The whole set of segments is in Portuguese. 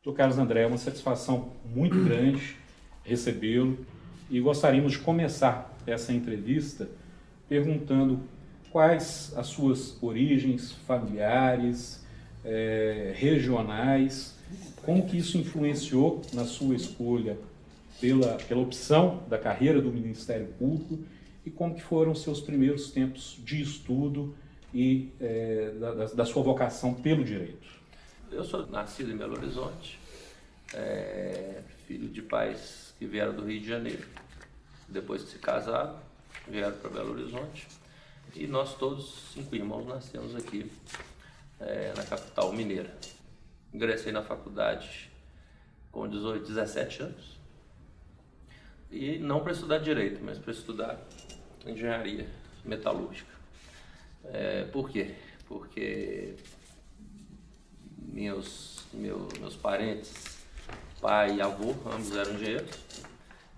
Doutor Carlos André, é uma satisfação muito grande recebê-lo e gostaríamos de começar essa entrevista perguntando quais as suas origens familiares, regionais, como que isso influenciou na sua escolha pela opção da carreira do Ministério Público e como que foram seus primeiros tempos de estudo e da sua vocação pelo direito. Eu sou nascido em Belo Horizonte, filho de pais que vieram do Rio de Janeiro. Depois que se casaram, vieram para Belo Horizonte e nós todos, 5 irmãos, nascemos aqui na capital mineira. Ingressei na faculdade com 18, 17 anos e não para estudar direito, mas para estudar engenharia metalúrgica. Por quê? Porque meus parentes, pai e avô, ambos eram engenheiros,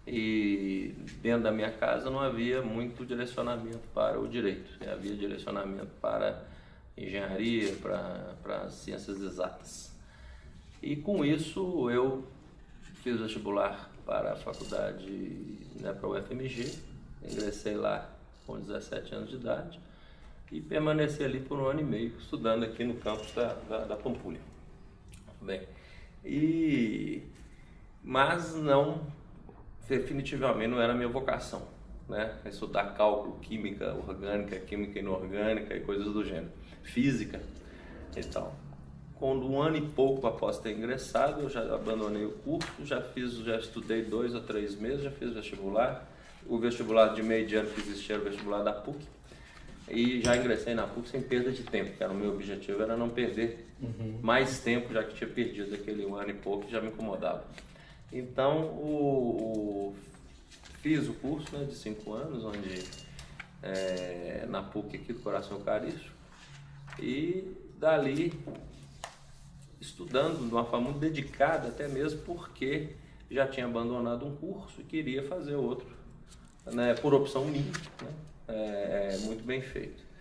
e dentro da minha casa não havia muito direcionamento para o direito, havia direcionamento para engenharia, para ciências exatas. E com isso eu fiz vestibular para a faculdade, para o UFMG, ingressei lá com 17 anos de idade e permaneci ali por 1 ano e meio, estudando aqui no campus da Pampulha. Bem, mas não, definitivamente não era a minha vocação, estudar cálculo, química orgânica, química inorgânica e coisas do gênero, física e tal. Quando 1 ano e pouco após ter ingressado, eu já abandonei o curso, já estudei 2 ou 3 meses, já fiz vestibular. O vestibular de meio de ano que existia era o vestibular da PUC. E já ingressei na PUC sem perda de tempo, que era o meu objetivo, era não perder mais tempo, já que tinha perdido aquele 1 ano e pouco, que já me incomodava. Então, fiz o curso de 5 anos, onde na PUC aqui do Coração Eucarístico, e dali estudando de uma forma muito dedicada, até mesmo porque já tinha abandonado um curso e queria fazer outro, por opção minha, muito bem feito.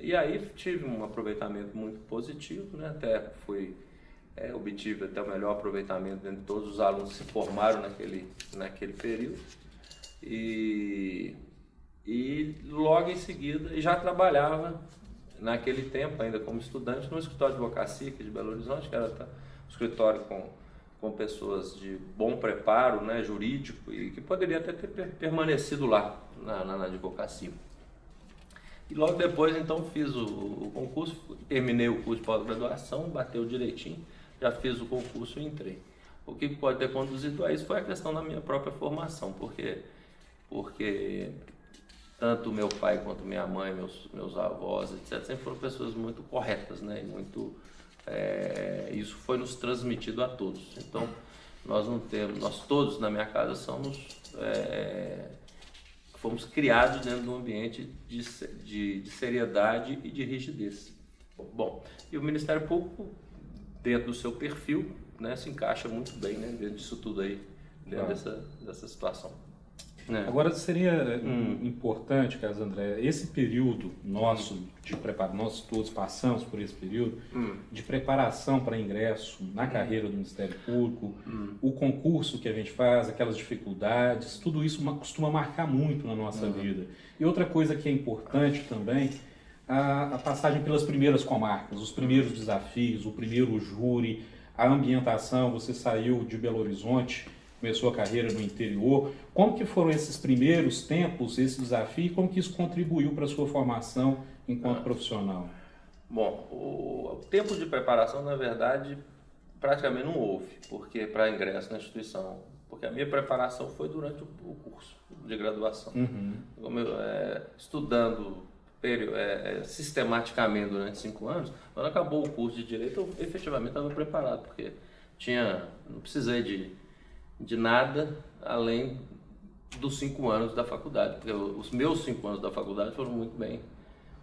E aí tive um aproveitamento muito positivo, até obtive até o melhor aproveitamento entre todos os alunos que se formaram naquele período. E logo em seguida já trabalhava naquele tempo ainda como estudante no escritório de advocacia aqui de Belo Horizonte, que era um escritório com pessoas de bom preparo, jurídico, e que poderia até ter permanecido lá na advocacia. E logo depois então fiz o concurso, terminei o curso de pós-graduação, bateu direitinho, já fiz o concurso e entrei. O que pode ter conduzido a isso foi a questão da minha própria formação, porque tanto meu pai quanto minha mãe, meus avós, etc., sempre foram pessoas muito corretas, e muito, isso foi nos transmitido a todos. Então, nós todos na minha casa fomos criados dentro de um ambiente de seriedade e de rigidez. Bom, e o Ministério Público, dentro do seu perfil, se encaixa muito bem dentro disso tudo aí, dentro dessa situação. Agora seria importante, Carlos André, esse período nosso de preparação, nós todos passamos por esse período de preparação para ingresso na carreira do Ministério Público, o concurso que a gente faz, aquelas dificuldades, tudo isso costuma marcar muito na nossa vida. E outra coisa que é importante também, a passagem pelas primeiras comarcas, os primeiros desafios, o primeiro júri, a ambientação. Você saiu de Belo Horizonte, começou a carreira no interior. Como que foram esses primeiros tempos, esse desafio, e como que isso contribuiu para a sua formação enquanto profissional? Bom, o tempo de preparação, na verdade, praticamente não houve, porque para ingresso na instituição, porque a minha preparação foi durante o curso de graduação. Estudando sistematicamente durante 5 anos, quando acabou o curso de Direito, eu efetivamente estava preparado, porque não precisei de nada além dos 5 anos da faculdade, porque os meus 5 anos da faculdade foram muito bem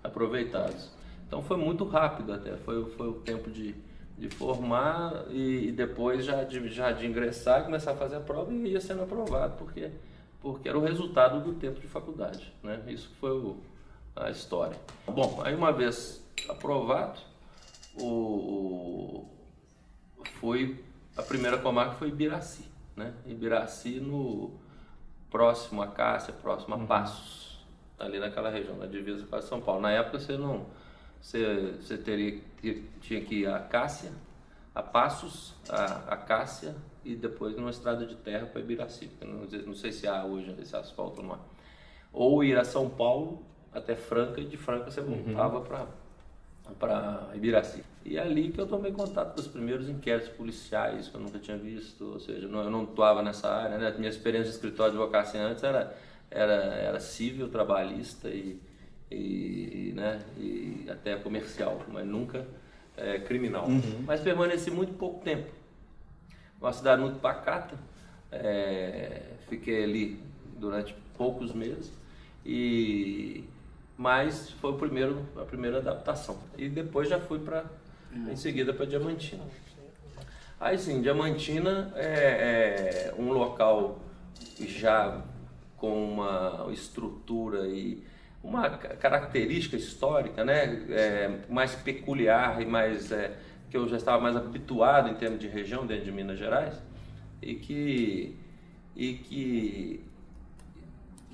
aproveitados. Então foi muito rápido até, foi o tempo de formar e depois já de ingressar e começar a fazer a prova, e ia sendo aprovado, porque era o resultado do tempo de faculdade, Isso foi a história. Bom, aí uma vez aprovado, fui a primeira comarca foi Ibiraci, né? Ibiraci no próximo a Cássia, próximo a Passos, ali naquela região, na divisa com a São Paulo. Na época você tinha que ir a Cássia, a Passos, a Cássia e depois numa estrada de terra para Ibiraci. Não sei se há hoje esse asfalto ou não há. Ou ir a São Paulo até Franca e de Franca você voltava para Ibiraci. E é ali que eu tomei contato com os primeiros inquéritos policiais que eu nunca tinha visto, ou seja, eu não atuava nessa área, né? Minha experiência de escritório de advocacia antes era civil, trabalhista e até comercial, mas nunca criminal. Mas permaneci muito pouco tempo. Uma cidade muito pacata, fiquei ali durante poucos meses, mas foi a primeira adaptação. E depois já fui em seguida para Diamantina. Aí sim, Diamantina é um local já com uma estrutura e uma característica histórica, né, mais peculiar e mais que eu já estava mais habituado em termos de região dentro de Minas Gerais e que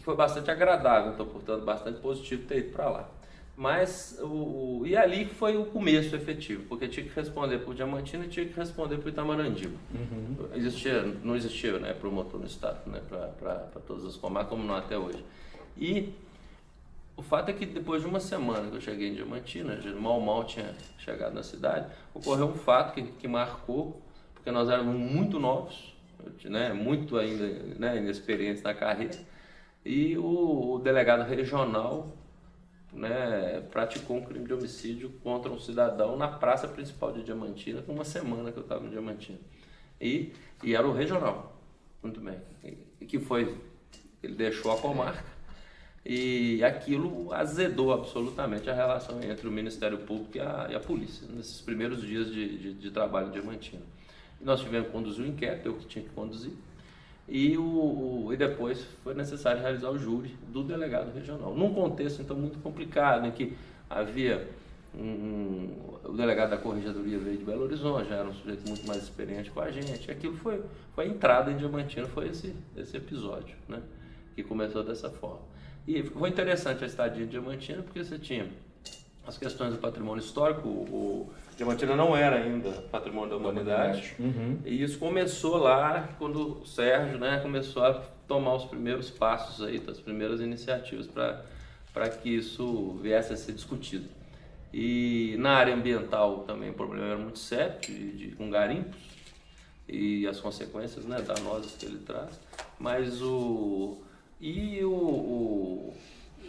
foi bastante agradável, então, portanto, bastante positivo ter ido para lá. Mas e ali foi o começo efetivo, porque tinha que responder por Diamantina e tinha que responder por Itamarandi. Não existia, né, promotor no estado, né, para todas as comarcas, como não até hoje. E o fato é que depois de uma semana que eu cheguei em Diamantina, mal tinha chegado na cidade, ocorreu um fato que marcou, porque nós éramos muito novos, né, muito ainda, né, inexperientes na carreira, e o delegado regional, né, praticou um crime de homicídio contra um cidadão na praça principal de Diamantina, com uma semana que eu estava em Diamantina. E era o regional, muito bem, ele deixou a comarca. E aquilo azedou absolutamente a relação entre o Ministério Público e a polícia, nesses primeiros dias de trabalho em Diamantina. Nós tivemos que conduzir o inquérito, eu que tinha que conduzir, e depois foi necessário realizar o júri do delegado regional. Num contexto, então, muito complicado, em que havia o delegado da Corregedoria veio de Belo Horizonte, já era um sujeito muito mais experiente com a gente. Aquilo foi a entrada em Diamantina, foi esse episódio, né, que começou dessa forma. E foi interessante a estadia em Diamantina, porque você tinha as questões do patrimônio histórico, o Diamantina não era ainda patrimônio da humanidade, e isso começou lá quando o Sérgio, né, começou a tomar os primeiros passos aí, as primeiras iniciativas para que isso viesse a ser discutido. E na área ambiental também o problema era muito sério, com garimpos e as consequências, né, danosas que ele traz, mas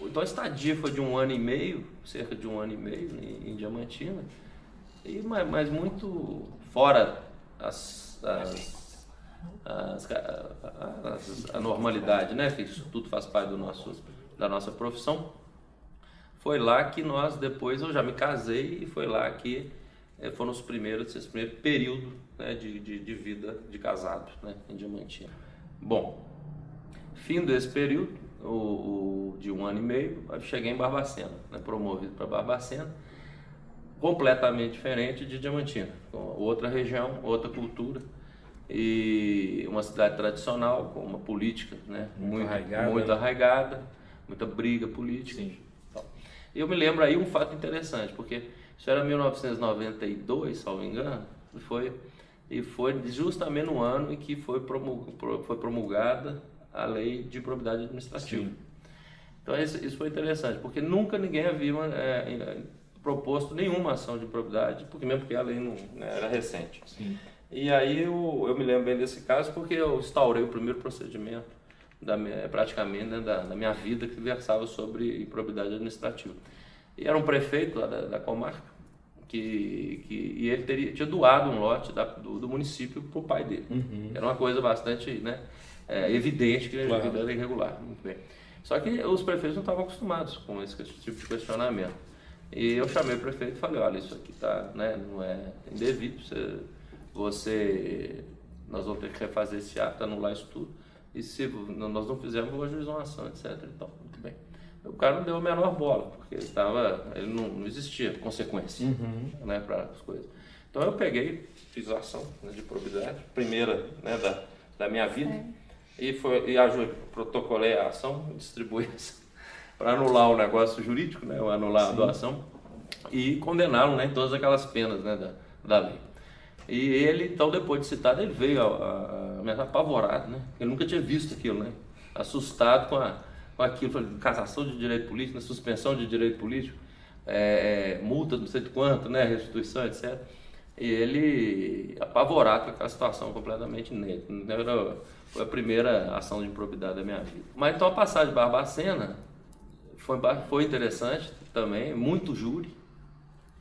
então a estadia foi de 1 ano e meio, cerca de 1 ano e meio em Diamantina, mas muito fora a normalidade, né? Que isso tudo faz parte da nossa profissão. Foi lá que depois eu já me casei e foi lá que foram esse primeiro período, né, de vida de casado, né, em Diamantina. Bom, fim desse período, de 1 ano e meio, eu cheguei em Barbacena, né, promovido para Barbacena, completamente diferente de Diamantina, com outra região, outra cultura e uma cidade tradicional, com uma política, né, muito arraigada, muita briga política. Sim. Eu me lembro aí um fato interessante, porque isso era 1992, salvo engano, e foi justamente no ano em que foi promulgada a lei de improbidade administrativa. Sim. Então isso foi interessante, porque nunca ninguém havia proposto nenhuma ação de improbidade, porque a lei não, né, era recente. Sim. E aí eu me lembro bem desse caso porque eu instaurei o primeiro procedimento praticamente, né, da minha vida, que versava sobre improbidade administrativa. E era um prefeito lá da comarca, e ele tinha doado um lote do município para o pai dele. Era uma coisa bastante, né, evidente que a vida era irregular. Muito bem. Só que os prefeitos não estavam acostumados com esse tipo de questionamento. E eu chamei o prefeito e falei, olha, isso aqui não é indevido, nós vamos ter que refazer esse ato, anular isso tudo, e se nós não fizermos, vou ajuizar uma ação, etc. Então, muito bem. O cara não deu a menor bola, porque ele não existia consequência, né, para as coisas. Então eu peguei, fiz a ação, né, de probidade, primeira, né, da minha vida, e protocolei a ação, distribuí para anular o negócio jurídico, né, anular a doação e condená-lo, né, em todas aquelas penas, né, da lei. E ele, então, depois de citado, ele veio apavorado, né? Ele nunca tinha visto aquilo, né? Assustado com aquilo, falei, cassação de direito político, suspensão de direito político, multa não sei de quanto, né? Restituição, etc. E ele apavorado com aquela situação completamente inédita. Foi a primeira ação de improbidade da minha vida. Mas então a passagem de Barbacena foi interessante também, muito júri.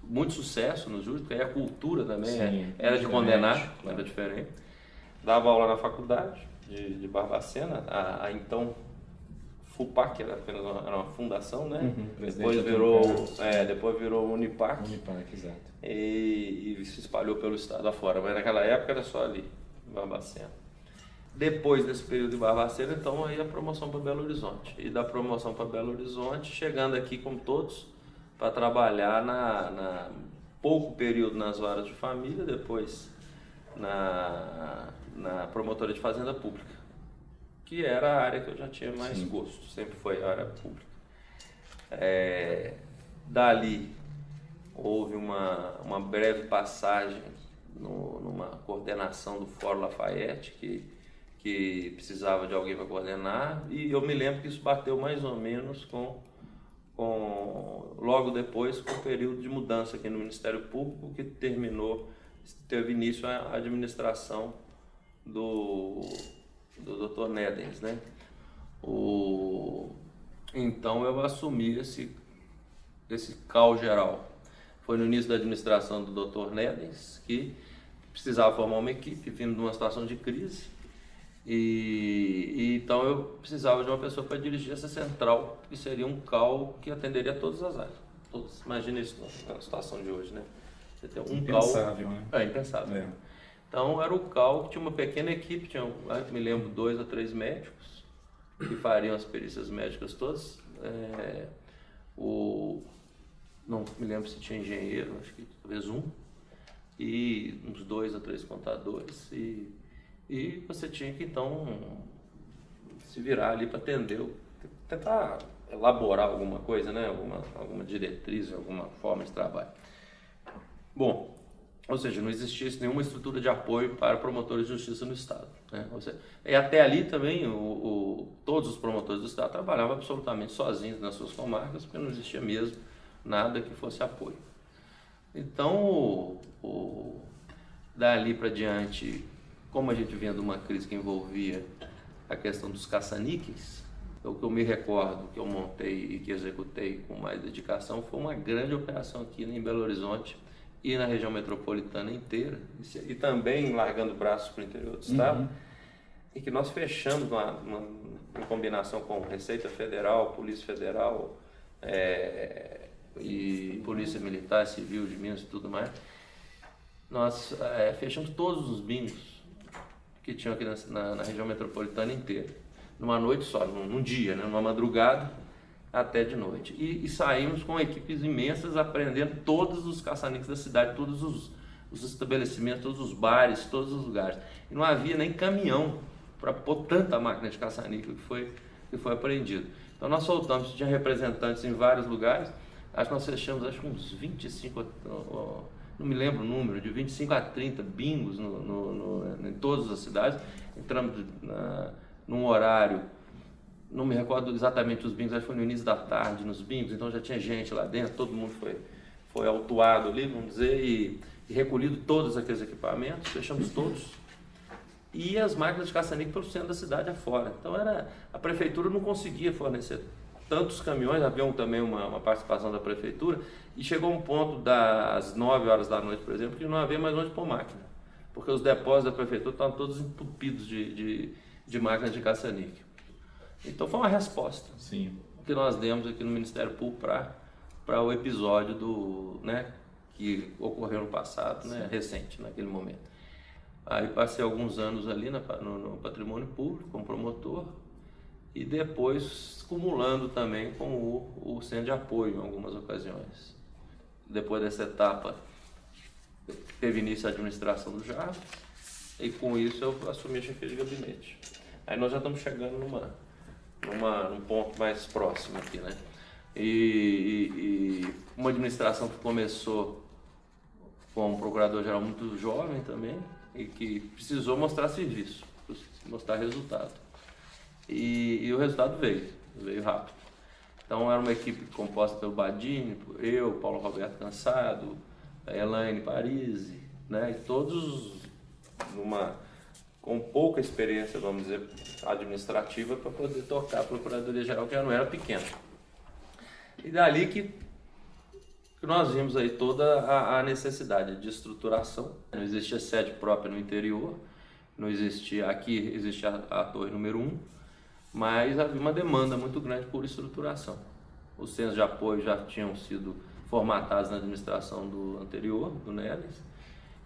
Muito sucesso no júri, porque aí a cultura também era de condenar, era diferente. Dava aula na faculdade de Barbacena, a então FUPAC, era apenas uma fundação, né? Depois virou Unipac. Unipac, exato. E se espalhou pelo estado afora, mas naquela época era só ali, em Barbacena. Depois desse período de Barbacena, então aí a promoção para Belo Horizonte. E da promoção para Belo Horizonte, chegando aqui como todos, para trabalhar na pouco período nas varas de família, depois na promotoria de fazenda pública, que era a área que eu já tinha mais gosto, sempre foi a área pública. Dali houve uma breve passagem numa coordenação do Fórum Lafayette, que precisava de alguém para coordenar, e eu me lembro que isso bateu mais ou menos logo depois com o período de mudança aqui no Ministério Público, que teve início a administração do Dr. Nedens, né? Então eu assumi esse caos geral. Foi no início da administração do Dr. Nedens, que precisava formar uma equipe vindo de uma situação de crise. E então eu precisava de uma pessoa para dirigir essa central, que seria um CAU que atenderia a todas as áreas. Imagina isso na situação de hoje, né? Você tem um impensável, né? Impensável. Então era o CAU que tinha uma pequena equipe, me lembro, 2 a 3 médicos que fariam as perícias médicas todas. Não me lembro se tinha engenheiro, acho que talvez um, e uns 2 a 3 contadores, e você tinha que então se virar ali para atender, tentar elaborar alguma coisa, né? alguma diretriz, alguma forma de trabalho. Bom, ou seja, não existia nenhuma estrutura de apoio para promotores de justiça no Estado, né? E até ali também todos os promotores do Estado trabalhavam absolutamente sozinhos nas suas comarcas, porque não existia mesmo nada que fosse apoio. Então, dali para diante, como a gente vinha de uma crise que envolvia a questão dos caça-níqueis, o que eu me recordo, que eu montei e que executei com mais dedicação, foi uma grande operação aqui em Belo Horizonte e na região metropolitana inteira, e também largando braços para o interior do estado, e que nós fechamos em combinação com Receita Federal, Polícia Federal, e Polícia Militar, Civil de Minas e tudo mais. Nós fechamos todos os bingos que tinham aqui na região metropolitana inteira, numa noite só, num dia, né, numa madrugada até de noite. E saímos com equipes imensas aprendendo todos os caça-níqueis da cidade, todos os estabelecimentos, todos os bares, todos os lugares. E não havia nem caminhão para pôr tanta máquina de caça-níquel que foi apreendido. Então nós soltamos, tinha representantes em vários lugares, acho que nós fechamos uns 25, não me lembro o número, de 25 a 30 bingos em todas as cidades. Entramos num horário, não me recordo exatamente os bingos, acho que foi no início da tarde nos bingos, então já tinha gente lá dentro, todo mundo foi autuado ali, vamos dizer, e recolhido todos aqueles equipamentos, fechamos todos. E as máquinas de caça-níquel pelo centro da cidade afora. Então a prefeitura não conseguia fornecer tantos caminhões, havia também uma participação da prefeitura, e chegou um ponto das 9 horas da noite, por exemplo, que não havia mais onde pôr máquina, porque os depósitos da prefeitura estavam todos entupidos de máquinas de caça-níquel. Então foi uma resposta que nós demos aqui no Ministério Público para o episódio que ocorreu no passado, né, recente, naquele momento. Aí passei alguns anos ali no patrimônio público como promotor, e depois cumulando também com o centro de apoio em algumas ocasiões. Depois dessa etapa teve início a administração do Jarbas, e com isso eu assumi a chefia de gabinete. Aí nós já estamos chegando num ponto mais próximo aqui, né? E uma administração que começou com um procurador-geral muito jovem também, e que precisou mostrar serviço, mostrar resultado. E o resultado veio rápido. Então era uma equipe composta pelo Badini, eu, Paulo Roberto Cansado, a Elaine Parisi, né? E todos com pouca experiência, vamos dizer, administrativa, para poder tocar a Procuradoria-Geral, que já não era pequena. E dali que nós vimos aí toda a necessidade de estruturação. Não existia sede própria no interior, não existia, aqui existe a torre número 1, mas havia uma demanda muito grande por estruturação. Os centros de apoio já tinham sido formatados na administração do anterior, do Neles,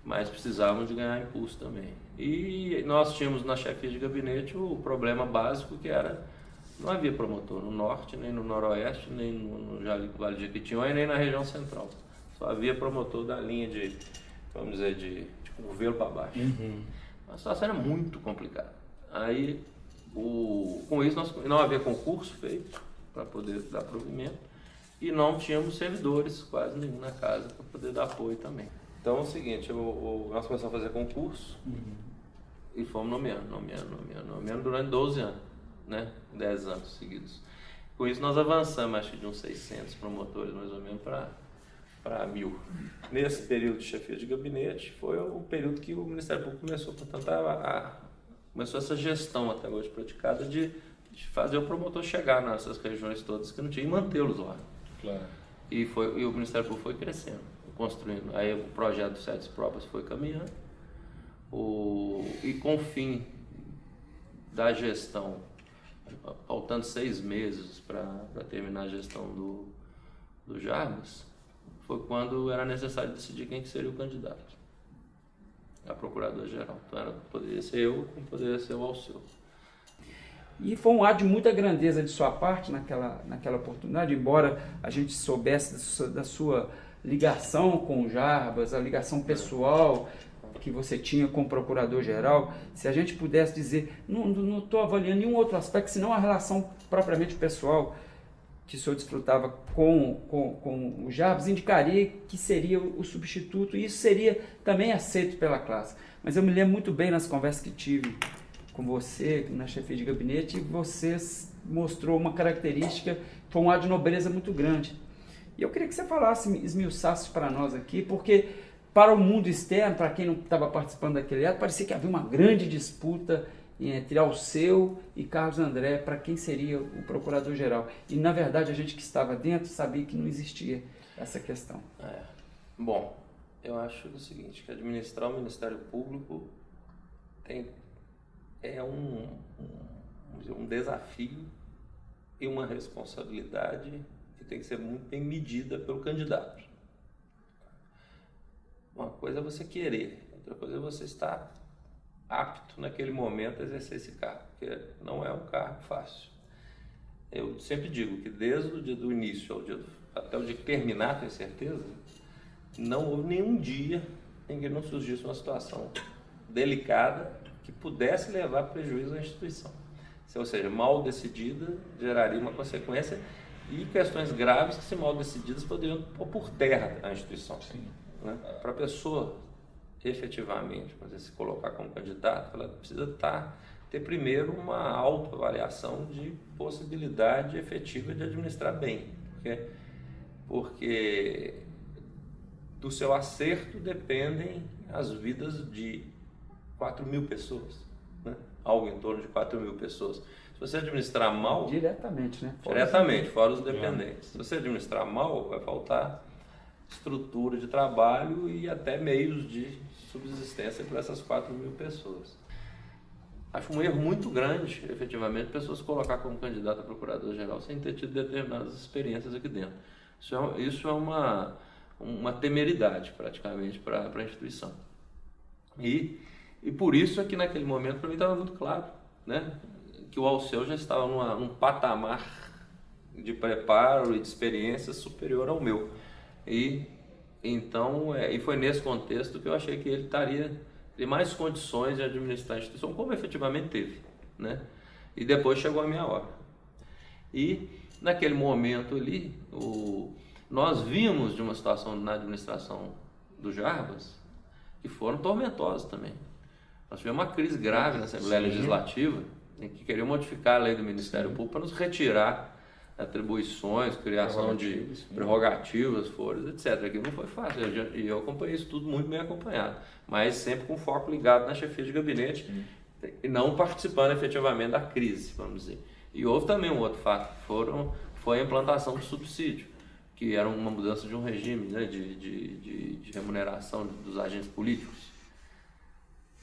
mas precisavam de ganhar impulso também. E nós tínhamos na chefia de gabinete o problema básico, que era: não havia promotor no norte, nem no noroeste, nem no Vale de Jequitinhonha, nem na região central. Só havia promotor da linha de, vamos dizer, de Curvelo para baixo. A situação era muito complicada. Aí, com isso, não havia concurso feito para poder dar provimento, e não tínhamos servidores, quase nenhum na casa, para poder dar apoio também. Então é o seguinte, nós começamos a fazer concurso e fomos nomeando durante 12 anos, né? 10 anos seguidos. Com isso nós avançamos, acho que de uns 600 promotores mais ou menos para 1.000. Nesse período de chefia de gabinete foi o período que o Ministério Público começou, portanto, começou essa gestão até hoje praticada de fazer o promotor chegar nessas regiões todas que não tinha e mantê-los lá. Claro. E o Ministério Público foi crescendo, construindo. Aí o projeto de sedes próprias foi caminhando. E com o fim da gestão, faltando 6 meses para terminar a gestão do Jarbas, foi quando era necessário decidir quem que seria o candidato a procurador-geral. Então poderia ser eu, como poderia ser o Alceu. E foi um ato de muita grandeza de sua parte naquela oportunidade, embora a gente soubesse da sua ligação com o Jarbas, a ligação pessoal que você tinha com o procurador-geral. Se a gente pudesse dizer, não estou avaliando nenhum outro aspecto, senão a relação propriamente pessoal que o senhor desfrutava com o Jarbas, indicaria que seria o substituto, e isso seria também aceito pela classe. Mas eu me lembro muito bem nas conversas que tive com você, na chefia de gabinete, e você mostrou uma característica, foi um ato de nobreza muito grande. E eu queria que você falasse, esmiuçasse para nós aqui, porque para o mundo externo, para quem não estava participando daquele ato, parecia que havia uma grande disputa entre Alceu e Carlos André para quem seria o procurador-geral. E, na verdade, a gente que estava dentro sabia que não existia essa questão. Bom, eu acho o seguinte, que administrar o Ministério Público é um desafio e uma responsabilidade que tem que ser muito bem medida pelo candidato. Uma coisa é você querer, outra coisa é você estar apto naquele momento a exercer esse cargo, porque não é um cargo fácil. Eu sempre digo que desde o dia do início até o dia que terminar, tenho certeza, não houve nenhum dia em que não surgisse uma situação delicada que pudesse levar prejuízo à instituição. Ou seja, mal decidida geraria uma consequência, e questões graves que, se mal decididas, poderiam pôr por terra a instituição. Né? Para a pessoa efetivamente se colocar como candidato, ela precisa ter primeiro uma autoavaliação de possibilidade efetiva de administrar bem, porque do seu acerto dependem as vidas de 4.000 pessoas, né? Algo em torno de 4.000 pessoas. Se você administrar mal... Diretamente, né? Fora os dependentes. Se você administrar mal, vai faltar estrutura de trabalho e até meios de subsistência para essas 4.000 pessoas. Acho um erro muito grande, efetivamente, pessoas colocar como candidato a procurador-geral sem ter tido determinadas experiências aqui dentro. Isso é uma temeridade, praticamente, para a instituição. E por isso é que naquele momento, para mim, estava muito claro, né, que o Alceu já estava num patamar de preparo e de experiência superior ao meu. E Então, e foi nesse contexto que eu achei que ele teria mais condições de administrar a instituição, como efetivamente teve, né? E depois chegou a minha hora. E naquele momento ali, nós vimos de uma situação na administração do Jarbas que foram tormentosas também. Nós tivemos uma crise grave na Assembleia Legislativa, em que queriam modificar a lei do Ministério Público para nos retirar atribuições, criação de prerrogativas, foros, etc. Aquilo não foi fácil, e eu acompanhei isso tudo muito bem acompanhado, mas sempre com foco ligado na chefia de gabinete e não participando efetivamente da crise, vamos dizer. E houve também um outro fato, foi a implantação do subsídio, que era uma mudança de um regime, né, de remuneração dos agentes políticos.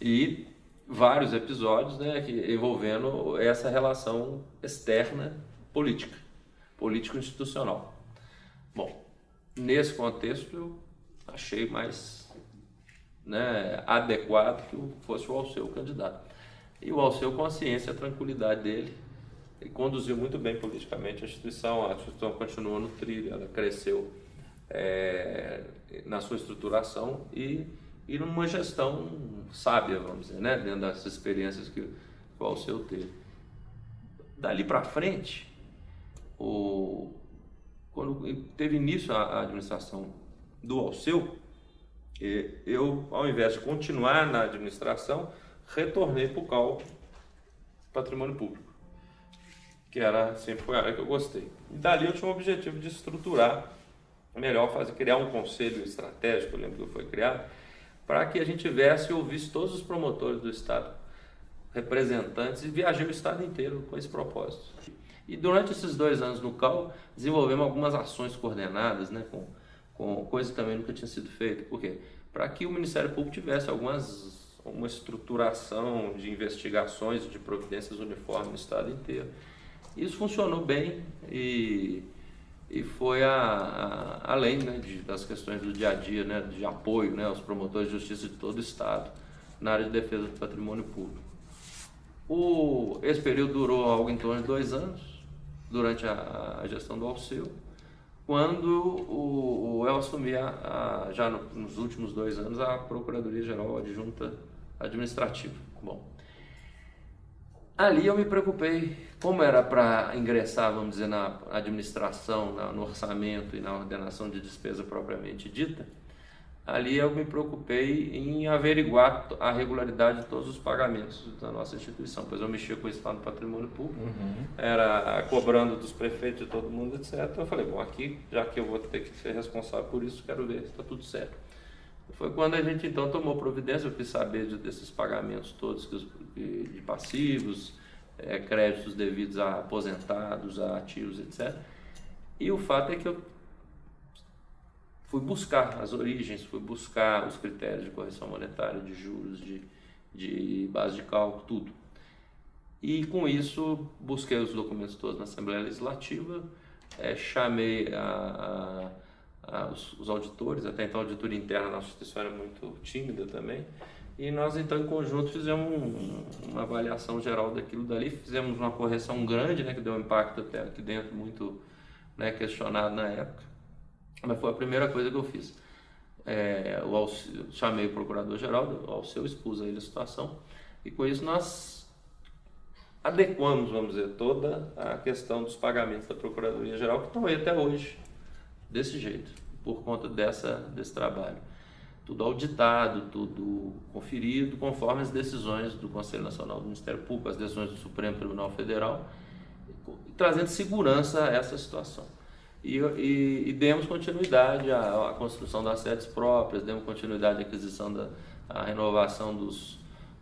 E vários episódios, né, envolvendo essa relação externa político-institucional. Bom, nesse contexto eu achei mais, né, adequado que fosse o Alceu candidato. E o Alceu, com a ciência e a tranquilidade dele, ele conduziu muito bem politicamente a instituição continuou no trilho, ela cresceu na sua estruturação e numa gestão sábia, vamos dizer, né, dentro das experiências que o Alceu teve. Dali para frente, quando teve início a administração do Alceu, eu, ao invés de continuar na administração, retornei para o CAU Patrimônio Público, que sempre foi a área que eu gostei. E dali eu tinha o objetivo de estruturar melhor, criar um conselho estratégico, eu lembro que foi criado, para que a gente tivesse e ouvisse todos os promotores do Estado, representantes, e viajei o Estado inteiro com esse propósito. E durante esses 2 anos no CAU, desenvolvemos algumas ações coordenadas, né, com coisa que também nunca tinha sido feita. Por quê? Para que o Ministério Público tivesse uma estruturação de investigações e de providências uniformes no Estado inteiro. Isso funcionou bem e foi além, né, das questões do dia a dia, né, de apoio, né, aos promotores de justiça de todo o Estado na área de defesa do patrimônio público. Esse período durou algo em torno de 2 anos, durante a gestão do Alceu, quando eu assumi, já nos últimos 2 anos, a Procuradoria-Geral Adjunta Administrativa. Bom, ali eu me preocupei, como era para ingressar, vamos dizer, na administração, no orçamento e na ordenação de despesa propriamente dita, ali eu me preocupei em averiguar a regularidade de todos os pagamentos da nossa instituição, pois eu mexia com o Estado do Patrimônio Público, era cobrando dos prefeitos de todo mundo, etc. Eu falei, bom, aqui, já que eu vou ter que ser responsável por isso, quero ver se está tudo certo. Foi quando a gente então tomou providência, eu quis saber desses pagamentos todos de passivos, créditos devidos a aposentados, a ativos, etc. E o fato é que eu fui buscar as origens, fui buscar os critérios de correção monetária, de juros, de base de cálculo, tudo. E com isso, busquei os documentos todos na Assembleia Legislativa, chamei os auditores, até então a auditoria interna da nossa instituição era muito tímida também, e nós então em conjunto fizemos uma avaliação geral daquilo dali, fizemos uma correção grande, né, que deu um impacto até aqui dentro muito, né, questionado na época, mas foi a primeira coisa que eu fiz. Chamei o Procurador-Geral, o Alceu, expus a ele a situação, e com isso nós adequamos, vamos dizer, toda a questão dos pagamentos da Procuradoria-Geral, que estão aí até hoje, desse jeito, por conta desse trabalho. Tudo auditado, tudo conferido, conforme as decisões do Conselho Nacional do Ministério Público, as decisões do Supremo Tribunal Federal, trazendo segurança a essa situação. E demos continuidade à construção das sedes próprias, demos continuidade à aquisição à renovação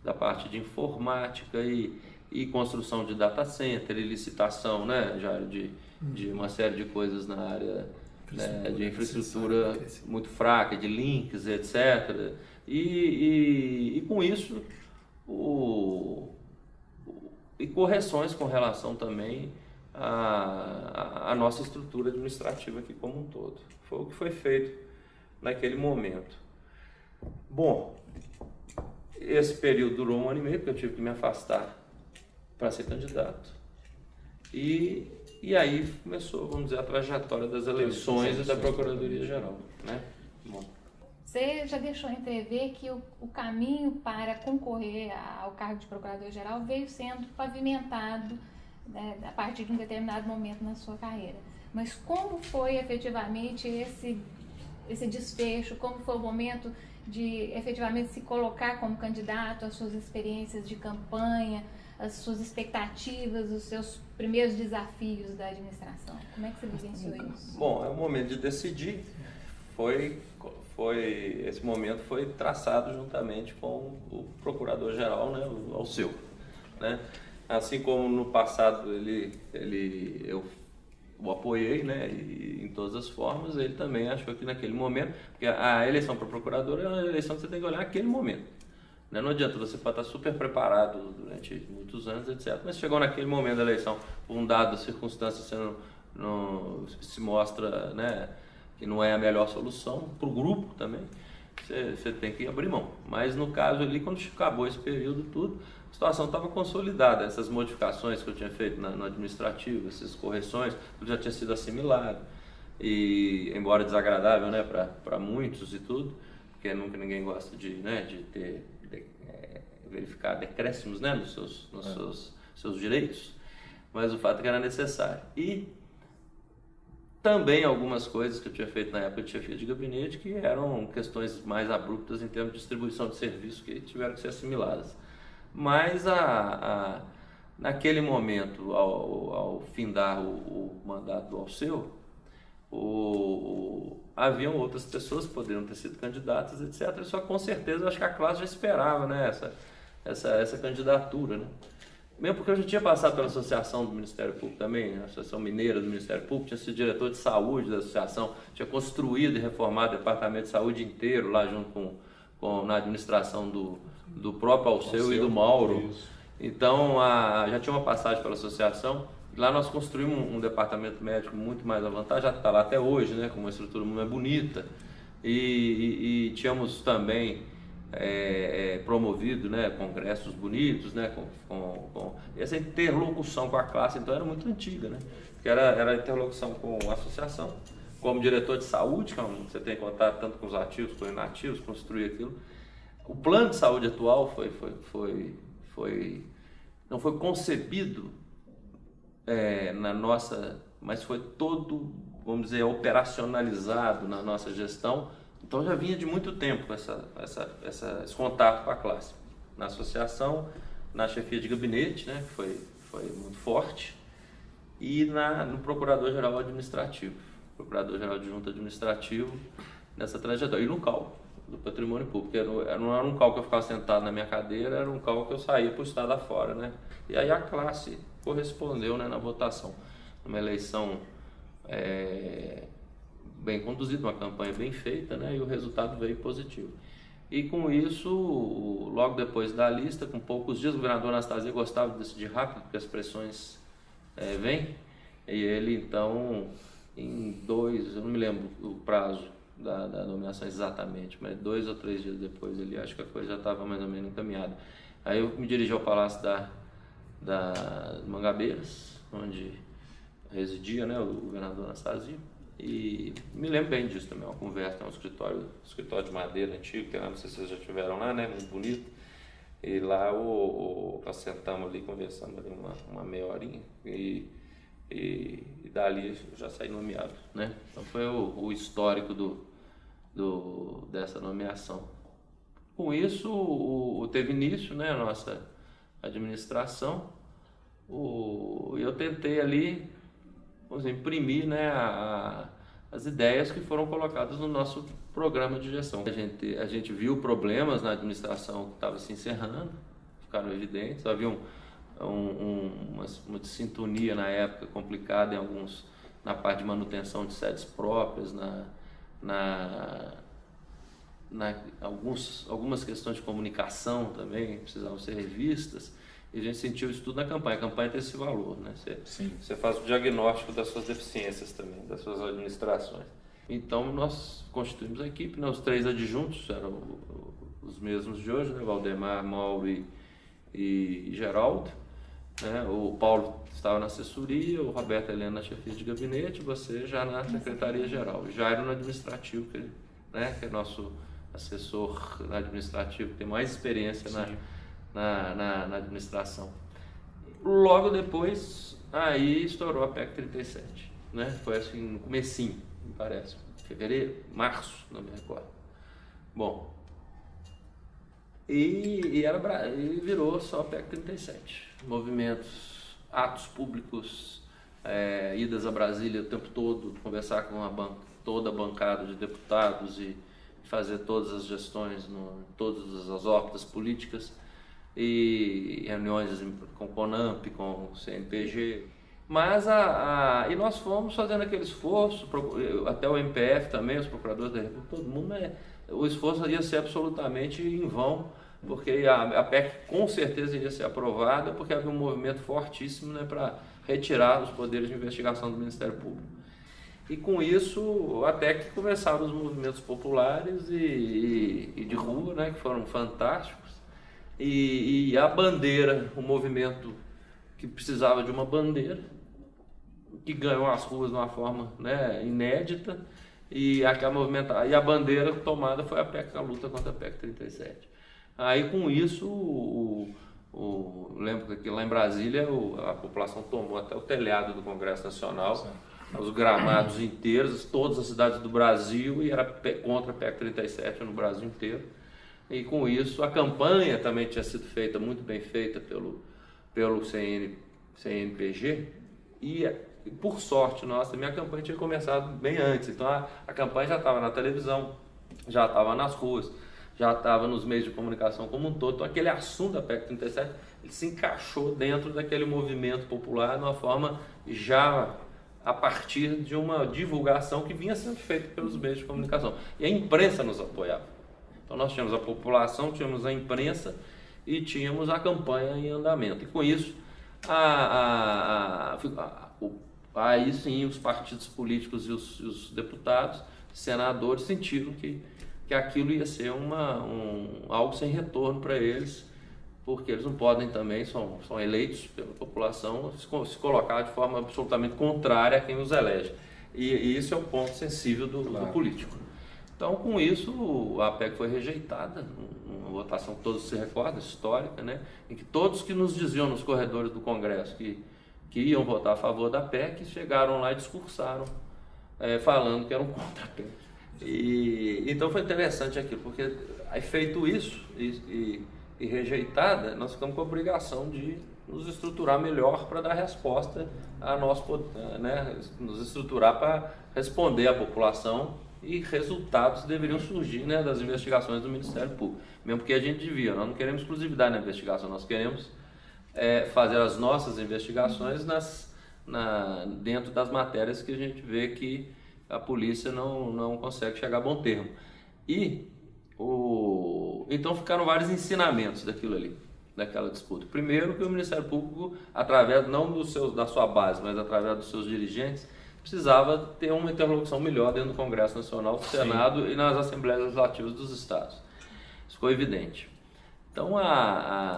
da parte de informática e construção de data center, e licitação, né, já de uma série de coisas na área, né, de infraestrutura muito fraca, de links, etc. E com isso, e correções com relação também à nossa estrutura administrativa aqui como um todo. Foi o que foi feito naquele momento. Bom, esse período durou 1 ano e meio, porque eu tive que me afastar para ser candidato. E aí começou, vamos dizer, a trajetória das eleições e da Procuradoria-Geral, né? Bom. Você já deixou entrever que o caminho para concorrer ao cargo de procurador-geral veio sendo pavimentado, né, a partir de um determinado momento na sua carreira. Mas como foi efetivamente esse desfecho? Como foi o momento de efetivamente se colocar como candidato, as suas experiências de campanha, as suas expectativas, os seus primeiros desafios da administração? Como é que você vivenciou isso? Bom, é o momento de decidir. Esse momento foi traçado juntamente com o procurador-geral, né, o Alceu, né? Assim como no passado eu o apoiei, né, e em todas as formas, ele também achou que naquele momento, porque a eleição para procurador é uma eleição que você tem que olhar naquele momento, né? Não adianta, você pode estar super preparado durante muitos anos, etc., mas chegou naquele momento da eleição, por um dado circunstância, você não se mostra, né, que não é a melhor solução para o grupo também, você tem que abrir mão. Mas no caso ali, quando acabou esse período tudo, a situação estava consolidada, essas modificações que eu tinha feito no administrativo, essas correções, tudo já tinha sido assimilado, e embora desagradável, né, para muitos e tudo, porque nunca ninguém gosta de verificar decréscimos, né, nos seus direitos, mas o fato é que era necessário. E também algumas coisas que eu tinha feito na época de chefia de gabinete que eram questões mais abruptas em termos de distribuição de serviço que tiveram que ser assimiladas. Mas naquele momento, ao findar o mandato do Alceu, haviam outras pessoas que poderiam ter sido candidatas, etc. Só que com certeza eu acho que a classe já esperava, né, essa candidatura, né? Mesmo porque eu já tinha passado pela associação do Ministério Público também, a Associação Mineira do Ministério Público, tinha sido diretor de saúde da associação, tinha construído e reformado o departamento de saúde inteiro lá junto na administração do próprio Alceu e do Mauro. Isso. Então, já tinha uma passagem pela associação. Lá nós construímos um departamento médico muito mais avantajado, está lá até hoje, né, com uma estrutura muito mais bonita. E tínhamos também promovido, né, congressos bonitos, né, com essa interlocução com a classe, então era muito antiga, né, porque era a interlocução com a associação, como diretor de saúde, que você tem contato tanto com os ativos como os inativos, construir aquilo. O plano de saúde atual não foi concebido mas foi todo, vamos dizer, operacionalizado na nossa gestão. Então já vinha de muito tempo esse contato com a classe. Na associação, na chefia de gabinete, né, que foi muito forte, e no Procurador-Geral Administrativo, Procurador-Geral Adjunto Administrativo, nessa trajetória. E no CAL, do Patrimônio Público. Não era um CAL que eu ficava sentado na minha cadeira, era um CAL que eu saía para o estado afora, né? E aí a classe correspondeu, né, na votação. Uma eleição bem conduzida, uma campanha bem feita, né, e o resultado veio positivo. E com isso, logo depois da lista, com poucos dias, o governador Anastasia gostava de decidir rápido, porque as pressões vêm, e ele então, eu não me lembro o prazo da nomeação exatamente, mas 2 ou 3 dias depois, ele acho que a coisa já estava mais ou menos encaminhada. Aí eu me dirigi ao Palácio da Mangabeiras, onde residia, né, o governador Anastasia, e me lembro bem disso também, uma conversa, um escritório de madeira antigo, que não sei se vocês já tiveram lá, né, muito bonito, e lá nós sentamos ali, conversamos ali uma meia horinha, e dali eu já saí nomeado, né, então foi o histórico dessa nomeação. Com isso, teve início, né, a nossa administração, eu tentei ali, vamos dizer, imprimir, né, as ideias que foram colocadas no nosso programa de gestão. A gente viu problemas na administração que estava se encerrando, ficaram evidentes, havia uma desintonia na época complicada na parte de manutenção de sedes próprias, algumas questões de comunicação também precisavam ser revistas. E a gente sentiu isso tudo na campanha. A campanha tem esse valor, né? Você faz o diagnóstico das suas deficiências também, das suas administrações. Então nós constituímos a equipe, né? Os 3 adjuntos eram os mesmos de hoje, né? Valdemar, Mauro e Geraldo, né? O Paulo estava na assessoria, o Roberto e a Helena na chefia de gabinete, você já na secretaria-geral, Jairo no administrativo, que né, que é nosso assessor administrativo, que tem mais experiência na administração. Logo depois, aí estourou a PEC 37, né? Foi assim no comecinho, me parece, fevereiro, março, não me recordo. Bom, e virou só a PEC 37. Movimentos, atos públicos, idas a Brasília o tempo todo, conversar com toda a bancada de deputados e fazer todas as gestões, todas as órbitas políticas, e reuniões com o CONAMP, com o CNPG. Mas e nós fomos fazendo aquele esforço, até o MPF também, os procuradores da República, todo mundo, o esforço ia ser absolutamente em vão, porque a PEC com certeza iria ser aprovada, porque havia um movimento fortíssimo, né, para retirar os poderes de investigação do Ministério Público. E com isso, até que começaram os movimentos populares e de rua, né, que foram fantásticos, e a bandeira, o movimento que precisava de uma bandeira, que ganhou as ruas de uma forma, né, inédita, e a bandeira tomada foi a luta contra a PEC 37. Aí com isso, lembro que lá em Brasília a população tomou até o telhado do Congresso Nacional, os gramados inteiros, todas as cidades do Brasil, e era contra a PEC 37 no Brasil inteiro. E com isso a campanha também tinha sido feita, muito bem feita pelo CNPG, e por sorte nossa, minha campanha tinha começado bem antes, então a campanha já estava na televisão, já estava nas ruas, já estava nos meios de comunicação como um todo. Então aquele assunto da PEC 37 ele se encaixou dentro daquele movimento popular de uma forma já a partir de uma divulgação que vinha sendo feita pelos meios de comunicação, e a imprensa nos apoiava. Então nós tínhamos a população, tínhamos a imprensa e tínhamos a campanha em andamento. E com isso, aí sim os partidos políticos e os deputados, senadores sentiram que aquilo ia ser algo sem retorno para eles, porque eles não podem também, são eleitos pela população, se colocar de forma absolutamente contrária a quem os elege. E isso é um ponto sensível do político. Então, com isso, a PEC foi rejeitada, uma votação que todos se recordam, histórica, né? Em que todos que nos diziam nos corredores do Congresso que iam votar a favor da PEC, chegaram lá e discursaram, falando que eram contra a PEC. Então foi interessante aquilo, porque aí feito isso e rejeitada, nós ficamos com a obrigação de nos estruturar melhor para dar resposta a nosso, né? Nos estruturar para responder à população, e resultados deveriam surgir, né, das investigações do Ministério Público. Mesmo porque a gente devia, nós não queremos exclusividade na investigação, nós queremos fazer as nossas investigações dentro das matérias que a gente vê que a polícia não consegue chegar a bom termo. Então ficaram vários ensinamentos daquilo ali, daquela disputa. Primeiro, que o Ministério Público, através não da sua base, mas através dos seus dirigentes, precisava ter uma interlocução melhor dentro do Congresso Nacional, do Senado e nas Assembleias Legislativas dos Estados. Isso ficou evidente. Então,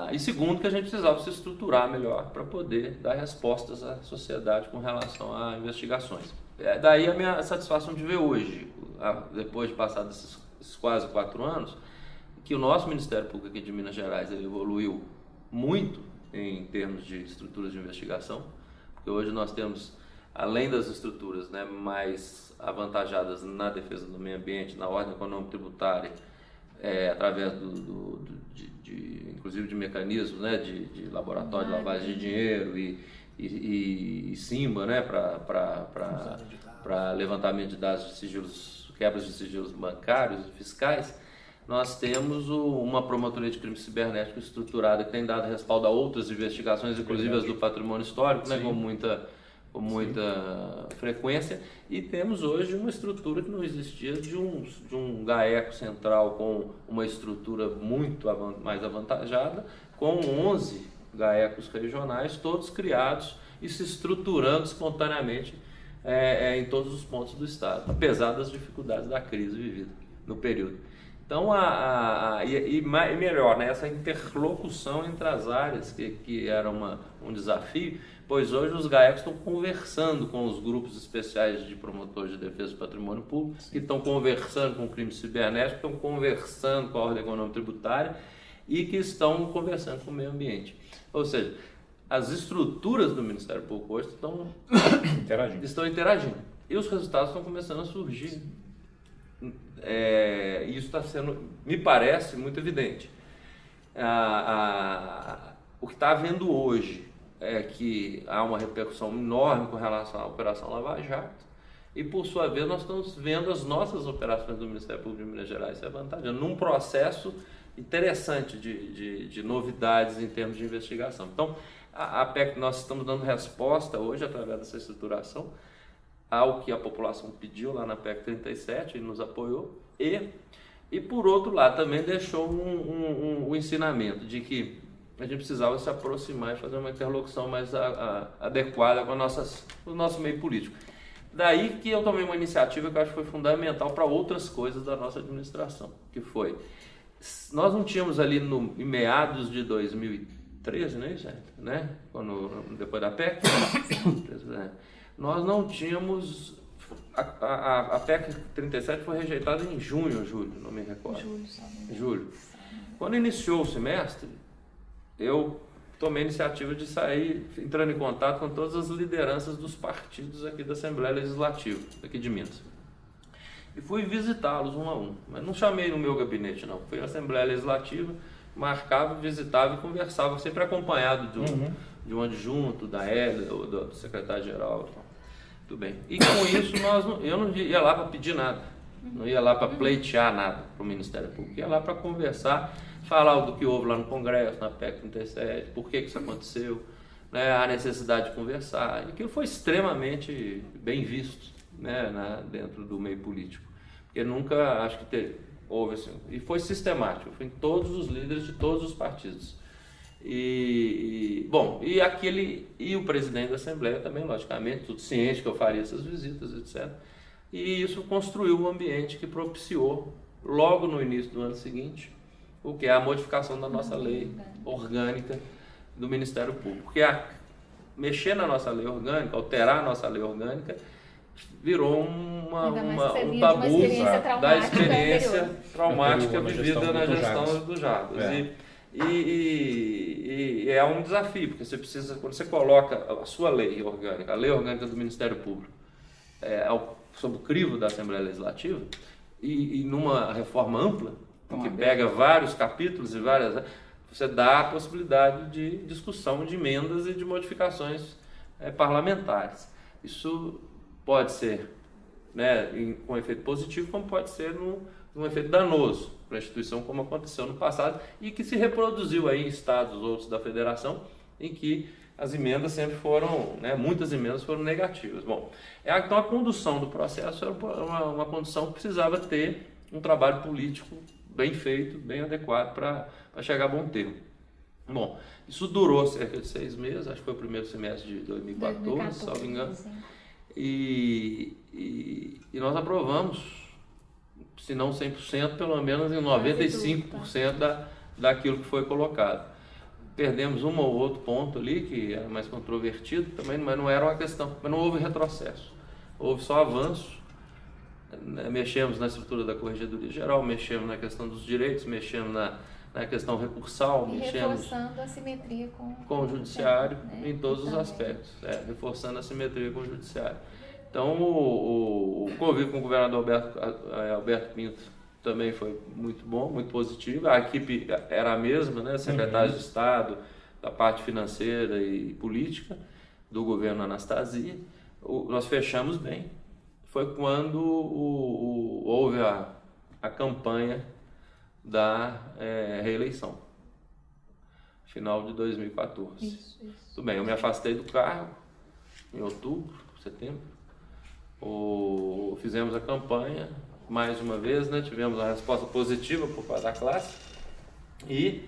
e segundo, que a gente precisava se estruturar melhor para poder dar respostas à sociedade com relação a investigações. Daí a minha satisfação de ver hoje, depois de passar esses quase 4 anos, que o nosso Ministério Público aqui de Minas Gerais ele evoluiu muito em termos de estruturas de investigação, porque hoje nós temos, além das estruturas, né, mais avantajadas na defesa do meio ambiente, na ordem econômica tributária, através inclusive de mecanismos, né, de laboratório de lavagem de dinheiro e SIMBA, né, para levantamento de dados de sigilos, quebras de sigilos bancários e fiscais. Nós temos uma promotoria de crime cibernético estruturada que tem dado respaldo a outras investigações, inclusive as do patrimônio histórico, né, com muita frequência, e temos hoje uma estrutura que não existia de um GAECO central com uma estrutura muito mais avantajada, com 11 GAECOs regionais, todos criados e se estruturando espontaneamente em todos os pontos do Estado, apesar das dificuldades da crise vivida no período. Então, melhor, né, essa interlocução entre as áreas, que era um desafio, pois hoje os GAECs estão conversando com os grupos especiais de promotores de defesa do patrimônio público, que estão conversando com o crime cibernético, estão conversando com a ordem econômica tributária e que estão conversando com o meio ambiente. Ou seja, as estruturas do Ministério Público hoje estão interagindo. E os resultados estão começando a surgir. Isso está sendo, me parece, muito evidente. O que está havendo hoje é que há uma repercussão enorme com relação à Operação Lava Jato e, por sua vez, nós estamos vendo as nossas operações do Ministério Público de Minas Gerais se avantajando num processo interessante de novidades em termos de investigação. Então, a PEC, nós estamos dando resposta hoje, através dessa estruturação, ao que a população pediu lá na PEC 37 e nos apoiou, e por outro lado também deixou um ensinamento de que a gente precisava se aproximar e fazer uma interlocução mais adequada com o nosso meio político. Daí que eu tomei uma iniciativa que eu acho que foi fundamental para outras coisas da nossa administração, que foi, nós não tínhamos ali em meados de 2013, né, gente? Né? Depois da PEC, nós não tínhamos, a PEC 37 foi rejeitada em junho ou julho, não me recordo. Julho. Quando iniciou o semestre, eu tomei a iniciativa de sair, entrando em contato com todas as lideranças dos partidos aqui da Assembleia Legislativa, aqui de Minas. E fui visitá-los um a um, mas não chamei no meu gabinete, não. Fui na Assembleia Legislativa, marcava, visitava e conversava, sempre acompanhado de um adjunto, da Hélia, ou do secretário-geral. Tudo bem. E com isso, eu não ia lá para pedir nada, não ia lá para pleitear nada para o Ministério Público, ia lá para conversar, falar do que houve lá no Congresso, na PEC 37, por que isso aconteceu, né, a necessidade de conversar. E aquilo foi extremamente bem visto, né, dentro do meio político. Porque nunca, acho que houve assim, e foi sistemático, foi em todos os líderes de todos os partidos. E o presidente da Assembleia também, logicamente, tudo ciente que eu faria essas visitas, etc. E isso construiu um ambiente que propiciou, logo no início do ano seguinte, o que é a modificação da nossa lei orgânica do Ministério Público. Porque mexer na nossa lei orgânica, alterar a nossa lei orgânica, virou um tabu da experiência traumática vivida na gestão do Jarbas. E é um desafio, porque você precisa, quando você coloca a sua lei orgânica, a lei orgânica do Ministério Público, sob o crivo da Assembleia Legislativa, e numa reforma ampla, que pega vários capítulos e você dá a possibilidade de discussão de emendas e de modificações parlamentares. Isso pode ser, né, com efeito positivo, como pode ser num efeito danoso para a instituição, como aconteceu no passado e que se reproduziu aí em estados outros da federação, em que as emendas sempre foram, né, muitas emendas foram negativas. Bom, então a condução do processo era uma condução que precisava ter um trabalho político bem feito, bem adequado para chegar a bom termo. Bom, isso durou cerca de 6 meses, acho que foi o primeiro semestre de 2014, salvo engano. E nós aprovamos, se não 100%, pelo menos em 95% daquilo que foi colocado. Perdemos um ou outro ponto ali, que era mais controvertido também, mas não era uma questão, mas não houve retrocesso, houve só avanço. Mexemos na estrutura da Corregedoria Geral, mexemos na questão dos direitos, mexemos na questão recursal, mexemos reforçando a simetria com o Judiciário, né, em todos os aspectos, reforçando a simetria com o Judiciário. Então, o convívio com o governador Alberto Pinto também foi muito bom, muito positivo. A equipe era a mesma, né? Secretário de Estado, da parte financeira e política, do governo Anastasia. Nós fechamos bem. Foi quando houve a campanha da reeleição, final de 2014. Isso. Tudo bem, eu me afastei do cargo em outubro, setembro. Fizemos a campanha, mais uma vez, né? Tivemos uma resposta positiva por parte da classe e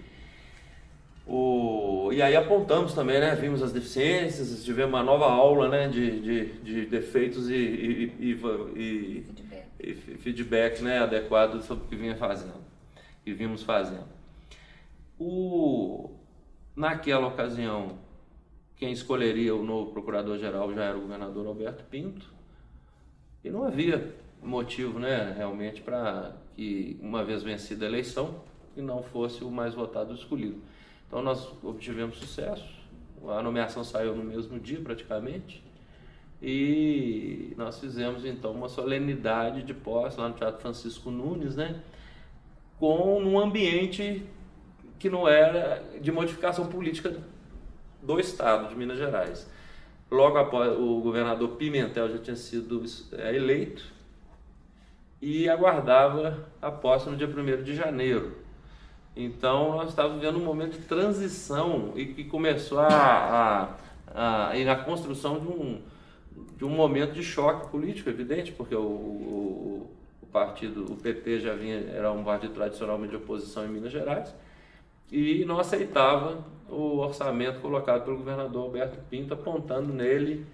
aí apontamos também, né? Vimos as deficiências, tivemos uma nova aula, né? de defeitos e feedback, né? Adequado sobre o que vimos fazendo. Naquela ocasião quem escolheria o novo procurador-geral já era o governador Alberto Pinto, e não havia motivo, né, realmente, para que, uma vez vencida a eleição, que não fosse o mais votado escolhido. Então nós obtivemos sucesso, a nomeação saiu no mesmo dia praticamente, e nós fizemos então uma solenidade de posse lá no Teatro Francisco Nunes, né, num ambiente que não era de modificação política do Estado de Minas Gerais. Logo após, o governador Pimentel já tinha sido eleito e aguardava a posse no dia 1º de janeiro. Então nós estávamos vivendo um momento de transição e que começou a ir na construção de um momento de choque político, evidente, porque o partido, o PT era um partido tradicionalmente de oposição em Minas Gerais, e não aceitava o orçamento colocado pelo governador Alberto Pinto, apontando nele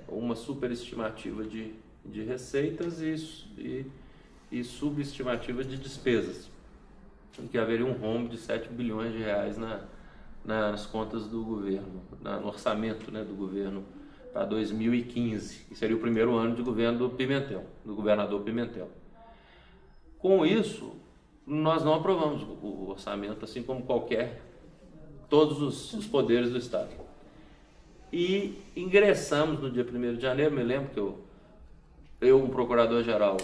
uma superestimativa de receitas e subestimativa de despesas, e que haveria um rombo de 7 bilhões de reais nas contas do governo, no orçamento, né, do governo para 2015, que seria o primeiro ano de governo do governador Pimentel. Com isso, nós não aprovamos o orçamento, assim como todos os poderes do Estado. E ingressamos no dia 1º de janeiro, me lembro que um procurador-geral,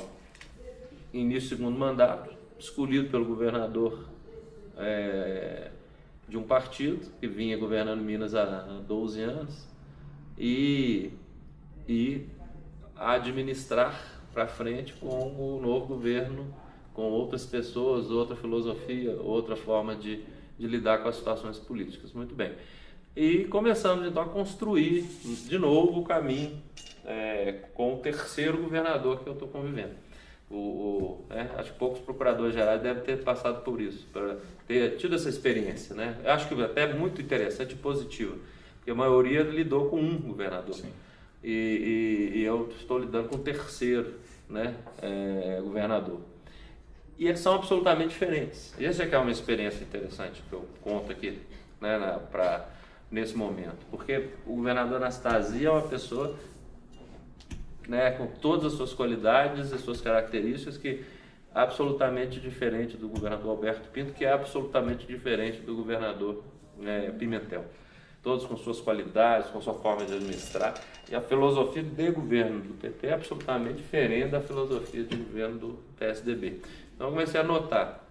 início do segundo mandato, escolhido pelo governador de um partido que vinha governando Minas há 12 anos, e administrar para frente com o novo governo, com outras pessoas, outra filosofia, outra forma de lidar com as situações políticas. Muito bem. E começamos então a construir de novo o caminho com o terceiro governador que eu estou convivendo. Acho que poucos procuradores gerais devem ter passado por isso, para ter tido essa experiência, né? Eu acho que até muito interessante e positiva, porque a maioria lidou com um governador. Sim. E eu estou lidando com o terceiro, né, governador. E eles são absolutamente diferentes. Essa é que é uma experiência interessante que eu conto aqui, né, nesse momento. Porque o governador Anastasia é uma pessoa, né, com todas as suas qualidades e suas características, que é absolutamente diferente do governador Alberto Pinto, que é absolutamente diferente do governador Pimentel. Todos com suas qualidades, com sua forma de administrar. E a filosofia de governo do PT é absolutamente diferente da filosofia de governo do PSDB. Então eu comecei a notar,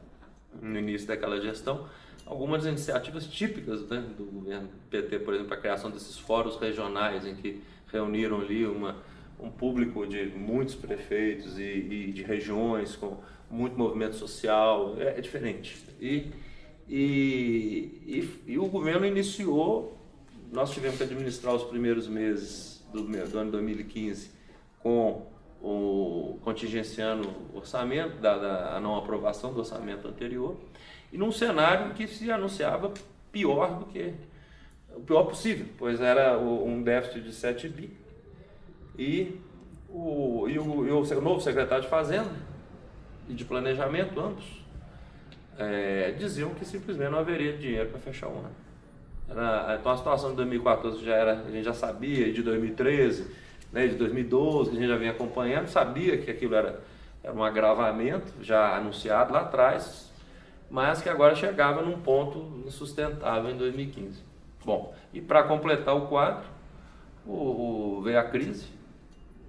no início daquela gestão, algumas iniciativas típicas, né, do governo do PT, por exemplo, a criação desses fóruns regionais, em que reuniram ali um público de muitos prefeitos e de regiões com muito movimento social. É diferente. E o governo iniciou. Nós tivemos que administrar os primeiros meses do ano 2015 contingenciando o orçamento, dada a não aprovação do orçamento anterior, e num cenário que se anunciava pior do que o pior possível, pois era um déficit de 7 bi, e o novo secretário de Fazenda e de Planejamento, ambos, diziam que simplesmente não haveria dinheiro para fechar o ano. Então a situação de 2014 a gente já sabia, e de 2013, né, de 2012, que a gente já vinha acompanhando, sabia que aquilo era um agravamento já anunciado lá atrás, mas que agora chegava num ponto insustentável em 2015. Bom, e para completar o quadro, veio a crise,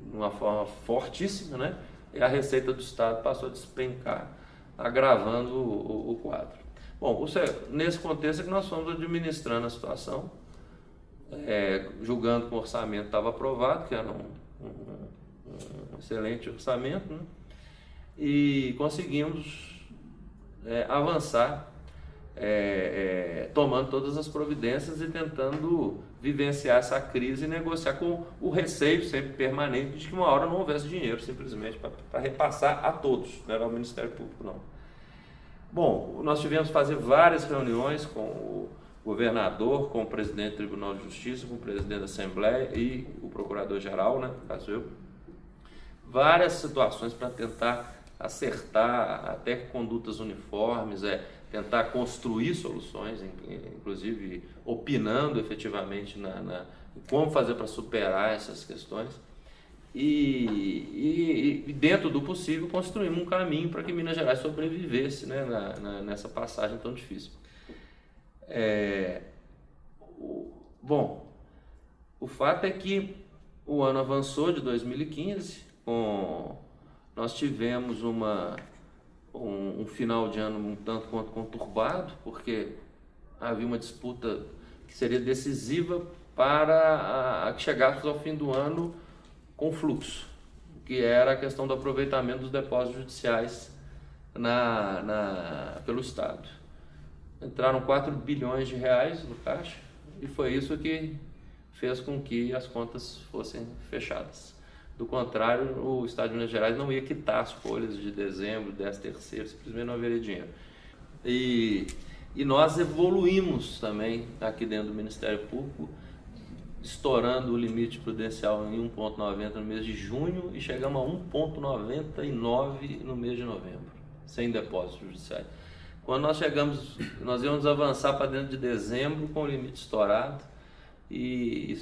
de uma forma fortíssima, né, e a receita do Estado passou a despencar, agravando o quadro. Bom, nesse contexto é que nós fomos administrando a situação, julgando que o orçamento estava aprovado, que era um excelente orçamento, né? E conseguimos avançar, tomando todas as providências e tentando vivenciar essa crise e negociar com o receio sempre permanente de que uma hora não houvesse dinheiro simplesmente para repassar a todos, não era o Ministério Público, não. Bom, nós tivemos que fazer várias reuniões com o governador, com o presidente do Tribunal de Justiça, com o presidente da Assembleia e o procurador-geral, né, no caso eu. Várias situações para tentar acertar até condutas uniformes, tentar construir soluções, inclusive opinando efetivamente em como fazer para superar essas questões. E dentro do possível construímos um caminho para que Minas Gerais sobrevivesse, né, nessa passagem tão difícil. Bom, o fato é que o ano avançou de 2015, nós tivemos um final de ano um tanto quanto conturbado, porque havia uma disputa que seria decisiva para que chegássemos ao fim do ano com fluxo, que era a questão do aproveitamento dos depósitos judiciais pelo Estado. Entraram 4 bilhões de reais no caixa e foi isso que fez com que as contas fossem fechadas. Do contrário, o Estado de Minas Gerais não ia quitar as folhas de dezembro, 13º, simplesmente não haveria dinheiro. E nós evoluímos também aqui dentro do Ministério Público, estourando o limite prudencial em 1,90 no mês de junho e chegamos a 1,99 no mês de novembro, sem depósitos judiciais. Quando nós íamos avançar para dentro de dezembro com o limite estourado, e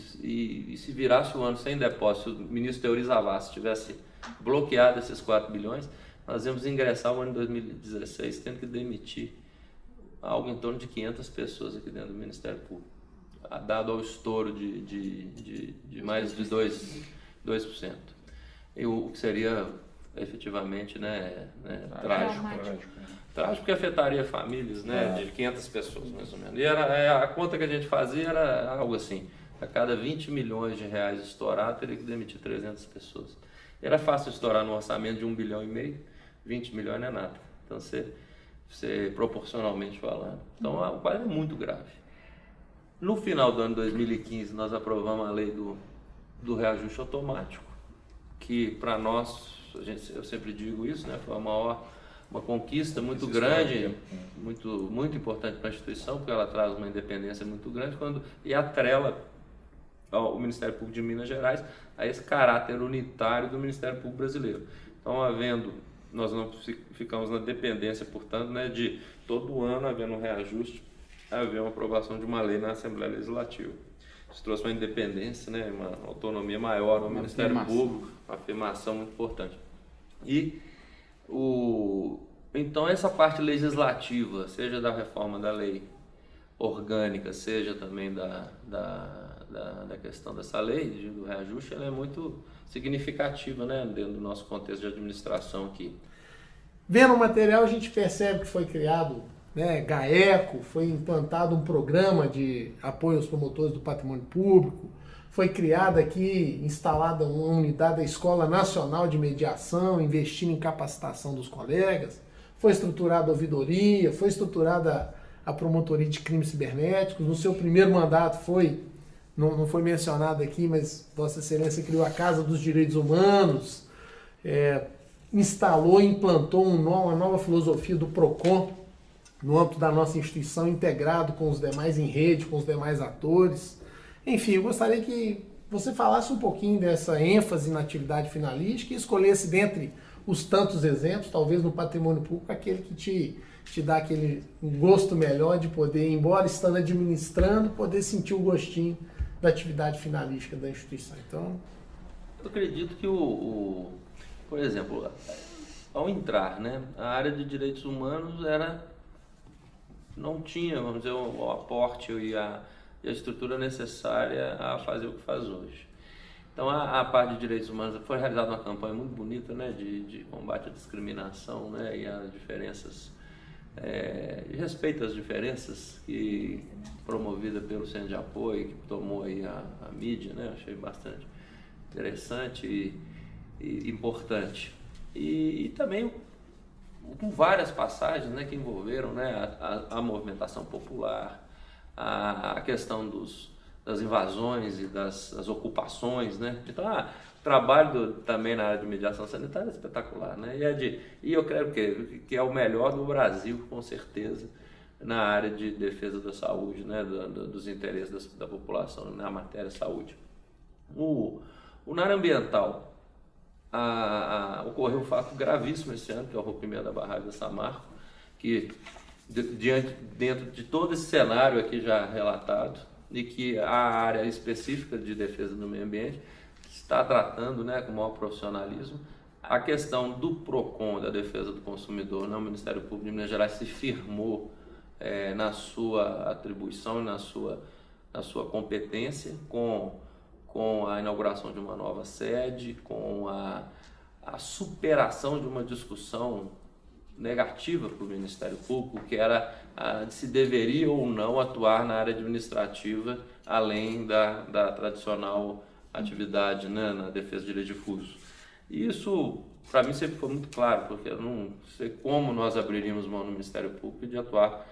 se virasse o ano sem depósito, se o ministro Teori Zavascki tivesse bloqueado esses 4 bilhões, nós íamos ingressar o ano de 2016 tendo que demitir algo em torno de 500 pessoas aqui dentro do Ministério Público, dado ao estouro de mais de 2%. E o que seria efetivamente trágico. Trágico porque afetaria famílias, de 500 pessoas, mais ou menos. E a conta que a gente fazia era algo assim: a cada 20 milhões de reais estourado, teria que demitir 300 pessoas. Era fácil estourar no orçamento de 1,5 bilhão, 20 milhões não é nada. Então, você proporcionalmente falando. Então, o quadro é muito grave. No final do ano de 2015, nós aprovamos a lei do reajuste automático, que para nós, eu sempre digo isso, foi uma conquista muito grande, muito importante para a instituição, porque ela traz uma independência muito grande e atrela o Ministério Público de Minas Gerais a esse caráter unitário do Ministério Público brasileiro. Então, nós não ficamos na dependência, portanto, de todo ano havendo um reajuste, haver uma aprovação de uma lei na Assembleia Legislativa. Isso trouxe uma independência, uma autonomia maior ao Ministério Público, uma afirmação muito importante. Então, essa parte legislativa, seja da reforma da lei orgânica, seja também da questão dessa lei do reajuste, ela é muito significativa, dentro do nosso contexto de administração aqui. Vendo o material, a gente percebe que foi criado, GAECO, foi implantado um programa de apoio aos promotores do patrimônio público, foi criada aqui, instalada uma unidade da Escola Nacional de Mediação, investindo em capacitação dos colegas, foi estruturada a ouvidoria, foi estruturada a promotoria de crimes cibernéticos. No seu primeiro mandato não foi mencionado aqui, mas Vossa Excelência criou a Casa dos Direitos Humanos, instalou e implantou uma nova filosofia do PROCON, no âmbito da nossa instituição, integrado com os demais em rede, com os demais atores. Enfim, eu gostaria que você falasse um pouquinho dessa ênfase na atividade finalística e escolhesse dentre os tantos exemplos, talvez no patrimônio público, aquele que te dá aquele gosto melhor de poder, embora estando administrando, poder sentir o gostinho da atividade finalística da instituição. Então, eu acredito que por exemplo, ao entrar, a área de direitos humanos não tinha, vamos dizer, o aporte e a estrutura necessária a fazer o que faz hoje. Então, a parte de direitos humanos foi realizada uma campanha muito bonita, de combate à discriminação, e às diferenças, de respeito às diferenças, promovida pelo Centro de Apoio, que tomou aí a mídia, achei bastante interessante e importante. E também com várias passagens, que envolveram, a movimentação popular, a questão das invasões e das ocupações, Então, o trabalho também na área de mediação sanitária é espetacular, E eu creio que é o melhor do Brasil, com certeza, na área de defesa da saúde, dos interesses da população na matéria saúde. Na área ambiental, ocorreu um fato gravíssimo esse ano, que é o rompimento da barragem da Samarco, que dentro de todo esse cenário aqui já relatado, e que a área específica de defesa do meio ambiente está tratando, né, com o maior profissionalismo. A questão do PROCON, da defesa do consumidor, no Ministério Público de Minas Gerais se firmou na sua atribuição e na sua competência, com a inauguração de uma nova sede, com a superação de uma discussão negativa para o Ministério Público, que era se deveria ou não atuar na área administrativa, além da tradicional atividade, né, na defesa de direito difuso. E isso, para mim, sempre foi muito claro, porque eu não sei como nós abriríamos mão no Ministério Público de atuar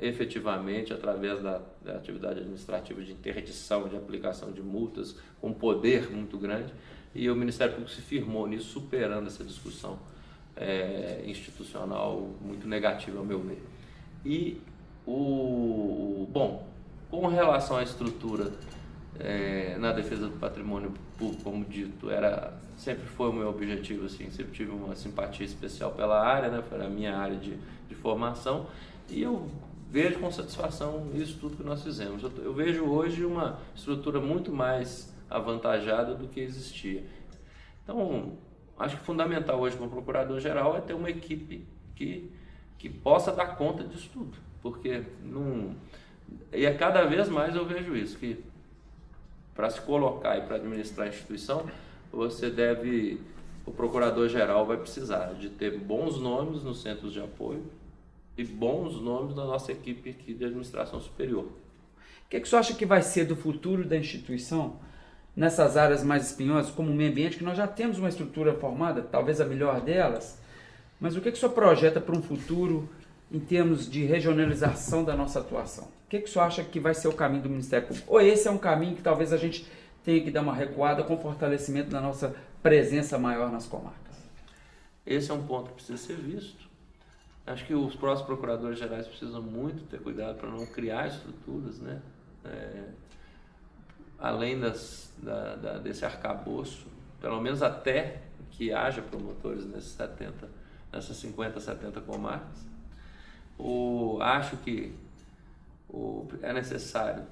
efetivamente através da atividade administrativa de interdição, de aplicação de multas, com um poder muito grande, e o Ministério Público se firmou nisso, superando essa discussão institucional muito negativa, ao meu ver. E, bom, com relação à estrutura na defesa do patrimônio público, como dito, sempre foi o meu objetivo, assim, sempre tive uma simpatia especial pela área, né, foi a minha área de formação, e eu vejo com satisfação isso tudo que nós fizemos. Eu vejo hoje uma estrutura muito mais avantajada do que existia. Então, acho que fundamental hoje para o procurador-geral é ter uma equipe que possa dar conta disso tudo, porque e cada vez mais eu vejo isso, que para se colocar e para administrar a instituição, o procurador-geral vai precisar de ter bons nomes nos centros de apoio e bons nomes na nossa equipe aqui de administração superior. O que você acha que vai ser do futuro da instituição nessas áreas mais espinhosas, como o meio ambiente, que nós já temos uma estrutura formada, talvez a melhor delas, mas o que o senhor projeta para um futuro em termos de regionalização da nossa atuação? O que o senhor acha que vai ser o caminho do Ministério Público? Ou esse é um caminho que talvez a gente tenha que dar uma recuada com fortalecimento da nossa presença maior nas comarcas? Esse é um ponto que precisa ser visto. Acho que os próximos procuradores gerais precisam muito ter cuidado para não criar estruturas, né? Além desse arcabouço, pelo menos até que haja promotores nessas 50, 70 comarcas. Acho que é necessário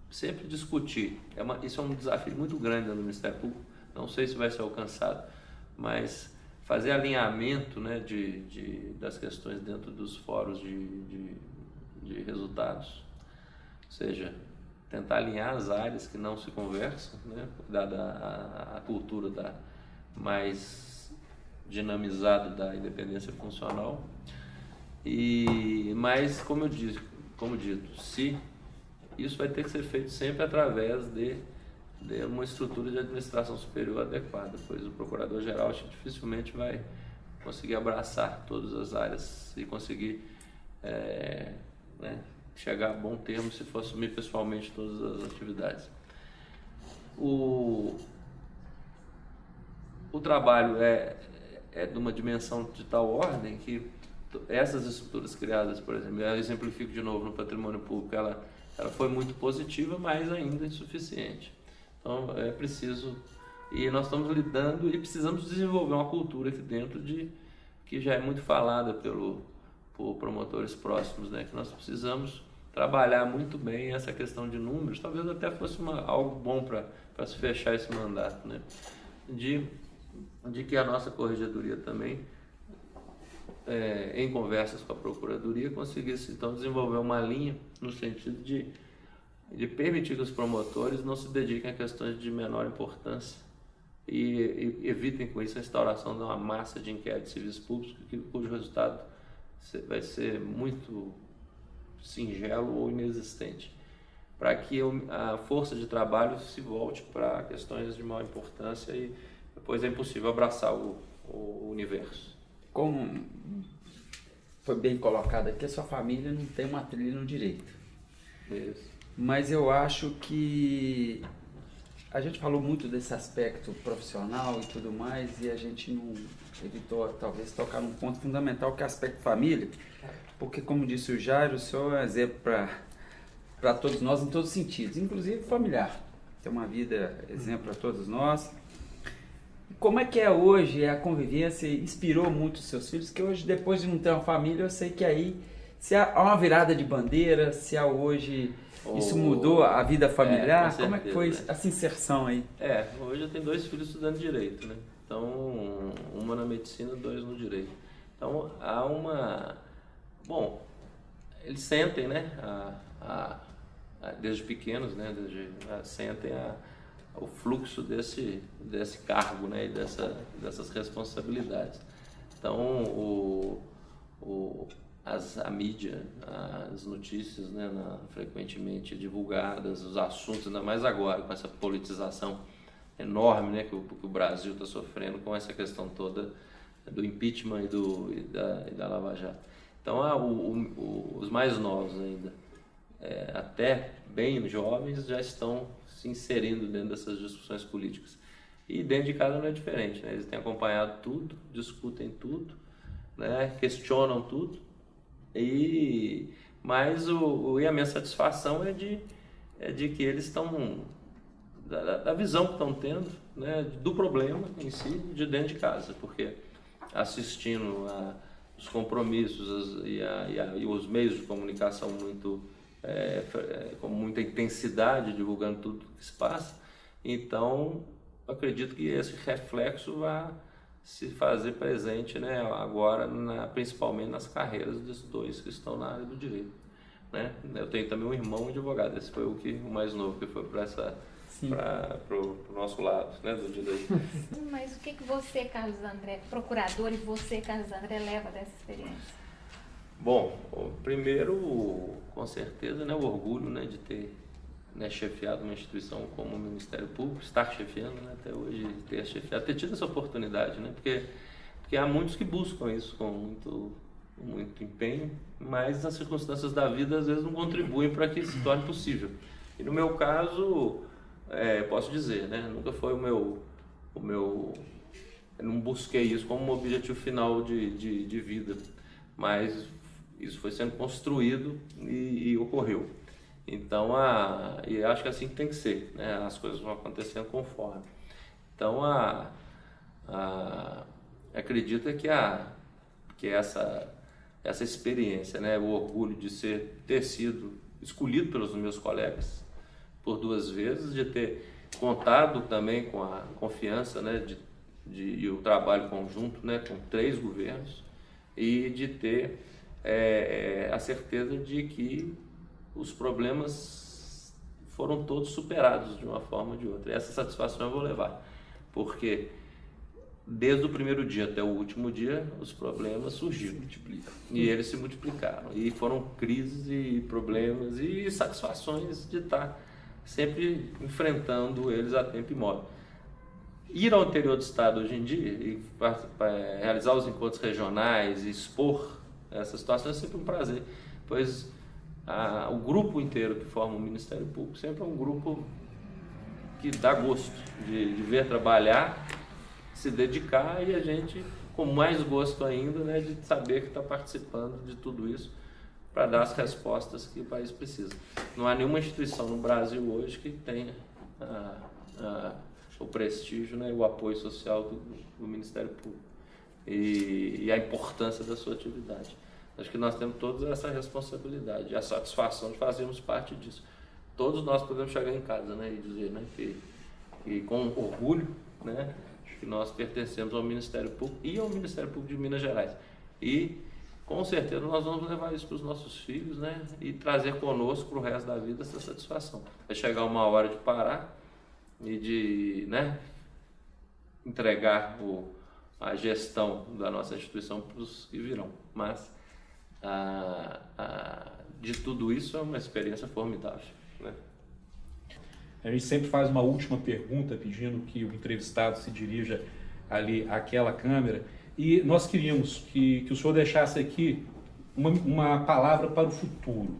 sempre discutir. Isso é um desafio muito grande no Ministério Público, não sei se vai ser alcançado, mas fazer alinhamento, né, das questões dentro dos fóruns de resultados, ou seja, tentar alinhar as áreas que não se conversam, né, dada a cultura mais dinamizada da independência funcional. Mas, como dito, se isso vai ter que ser feito sempre através de uma estrutura de administração superior adequada, pois o procurador-geral dificilmente vai conseguir abraçar todas as áreas e conseguir chegar a bom termo se for assumir pessoalmente todas as atividades. O trabalho é de uma dimensão de tal ordem que essas estruturas criadas, por exemplo, eu exemplifico de novo no patrimônio público, ela foi muito positiva, mas ainda insuficiente. Então é preciso, e nós estamos lidando e precisamos desenvolver uma cultura aqui dentro que já é muito falada por promotores próximos, né? Que nós precisamos trabalhar muito bem essa questão de números, talvez até fosse algo bom para se fechar esse mandato, né? De que a nossa corregedoria também, em conversas com a Procuradoria, conseguisse então desenvolver uma linha no sentido de permitir que os promotores não se dediquem a questões de menor importância e evitem com isso a instauração de uma massa de inquéritos civis públicos cujo resultado vai ser muito singelo ou inexistente, para que a força de trabalho se volte para questões de maior importância e depois é impossível abraçar o universo. Como foi bem colocado aqui, a sua família não tem uma trilha no direito. Isso. Mas eu acho que a gente falou muito desse aspecto profissional e tudo mais, e a gente não evitou, talvez, tocar num ponto fundamental, que é o aspecto família, porque, como disse o Jairo, o senhor é um exemplo para todos nós em todos os sentidos, inclusive familiar. Tem uma vida exemplo para todos nós. Como é que é hoje a convivência? Inspirou muito os seus filhos? Que hoje, depois de não ter uma família, eu sei que aí se há uma virada de bandeira, se há hoje isso mudou a vida familiar. Com como é que foi certeza, essa inserção aí? Hoje eu tenho 2 filhos estudando Direito, né? Então, uma na medicina, 2 no Direito. Então, há uma... Bom, eles sentem, né? Desde pequenos, né? Sentem o fluxo desse cargo, né? E dessas responsabilidades. Então, a mídia, as notícias, né, frequentemente divulgadas, os assuntos, ainda mais agora com essa politização enorme, né, que o Brasil está sofrendo com essa questão toda do impeachment e da Lava Jato. Então, os mais novos ainda, até bem jovens, já estão se inserindo dentro dessas discussões políticas. E dentro de casa não é diferente, né? Eles têm acompanhado tudo, discutem tudo, né, questionam tudo. Mas a minha satisfação é de que eles estão, da visão que estão tendo, né, do problema em si, de dentro de casa, porque assistindo os compromissos e os meios de comunicação com muita intensidade, divulgando tudo que se passa, então acredito que esse reflexo vai se fazer presente, né, agora, principalmente nas carreiras dos 2 que estão na área do direito, né? Eu tenho também um irmão advogado, esse foi o mais novo que foi para o nosso lado, né, do direito. Mas o que você, Carlos André, procurador, e você, Carlos André, leva dessa experiência? Bom, primeiro, com certeza, né, o orgulho, né, de ter, né, chefiado uma instituição como o Ministério Público, estar chefiando, né, até hoje, ter tido essa oportunidade, né, porque há muitos que buscam isso com muito empenho, mas as circunstâncias da vida às vezes não contribuem para que isso se torne possível. E no meu caso, posso dizer, né, nunca foi o meu, eu não busquei isso como um objetivo final de vida, mas isso foi sendo construído e ocorreu. Então, e acho que assim que tem que ser, né? As coisas vão acontecendo conforme. Então, acredito que essa experiência, né? O orgulho de ter sido escolhido pelos meus colegas por 2 vezes, de ter contado também com a confiança, né? E o trabalho conjunto, né? Com 3 governos, e de ter a certeza de que os problemas foram todos superados de uma forma ou de outra. E essa satisfação eu vou levar, porque desde o primeiro dia até o último dia, os problemas surgiram. E eles se multiplicaram. E foram crises e problemas e satisfações de estar sempre enfrentando eles a tempo e modo. Ir ao interior do estado hoje em dia e realizar os encontros regionais e expor essa situação é sempre um prazer, pois o grupo inteiro que forma o Ministério Público sempre é um grupo que dá gosto de ver trabalhar, se dedicar, e a gente com mais gosto ainda, né, de saber que está participando de tudo isso para dar as respostas que o país precisa. Não há nenhuma instituição no Brasil hoje que tenha o prestígio, né, o apoio social do Ministério Público e a importância da sua atividade. Acho que nós temos toda essa responsabilidade e a satisfação de fazermos parte disso. Todos nós podemos chegar em casa, né, e dizer, né, que com orgulho, né, que nós pertencemos ao Ministério Público e ao Ministério Público de Minas Gerais. E com certeza nós vamos levar isso para os nossos filhos, né, e trazer conosco para o resto da vida essa satisfação. Vai chegar uma hora de parar e de, né, entregar a gestão da nossa instituição para os que virão. Mas de tudo isso é uma experiência formidável, né? A gente sempre faz uma última pergunta pedindo que o entrevistado se dirija ali àquela câmera, e nós queríamos que o senhor deixasse aqui uma palavra para o futuro.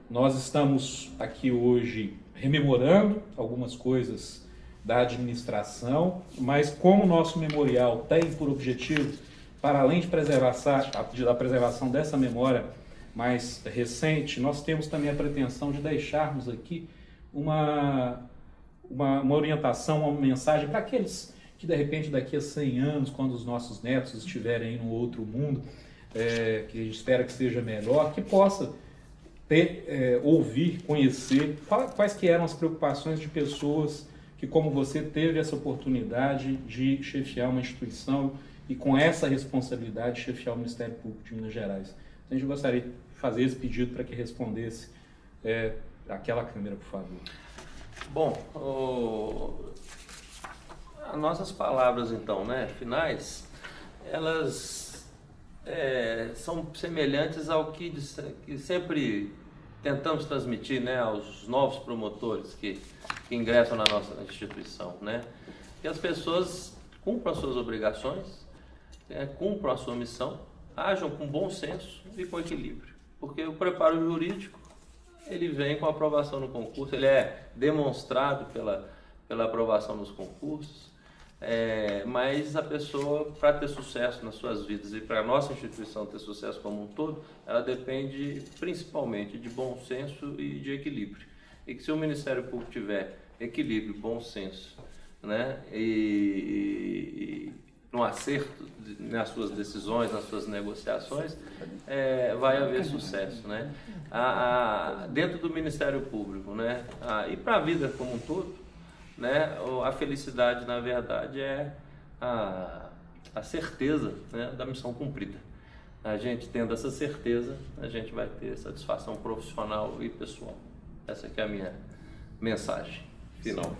Nós estamos aqui hoje rememorando algumas coisas da administração, mas como o nosso memorial tem por objetivo, para além de da preservação dessa memória mais recente, nós temos também a pretensão de deixarmos aqui uma orientação, uma mensagem para aqueles que de repente daqui a 100 anos, quando os nossos netos estiverem aí no outro mundo, que a gente espera que seja melhor, que possa ouvir, conhecer quais que eram as preocupações de pessoas que, como você, teve essa oportunidade de chefiar uma instituição e com essa responsabilidade chefiar o Ministério Público de Minas Gerais. Então, a gente gostaria de fazer esse pedido para que respondesse aquela câmera, por favor. Bom, as nossas palavras, então, né, finais, elas são semelhantes ao que sempre tentamos transmitir, né, aos novos promotores que ingressam na nossa instituição, né, que as pessoas cumpram as suas obrigações, cumpram a sua missão, ajam com bom senso e com equilíbrio, porque o preparo jurídico ele vem com a aprovação no concurso, ele é demonstrado pela aprovação nos concursos, mas a pessoa, para ter sucesso nas suas vidas e para a nossa instituição ter sucesso como um todo, ela depende principalmente de bom senso e de equilíbrio. E que se o Ministério Público tiver equilíbrio, bom senso, né, e um acerto nas suas decisões, nas suas negociações, vai haver sucesso, né? Dentro do Ministério Público, né? E para a vida como um todo, né? A felicidade, na verdade, é a certeza, né, da missão cumprida. A gente tendo essa certeza, a gente vai ter satisfação profissional e pessoal. Essa que é a minha mensagem final.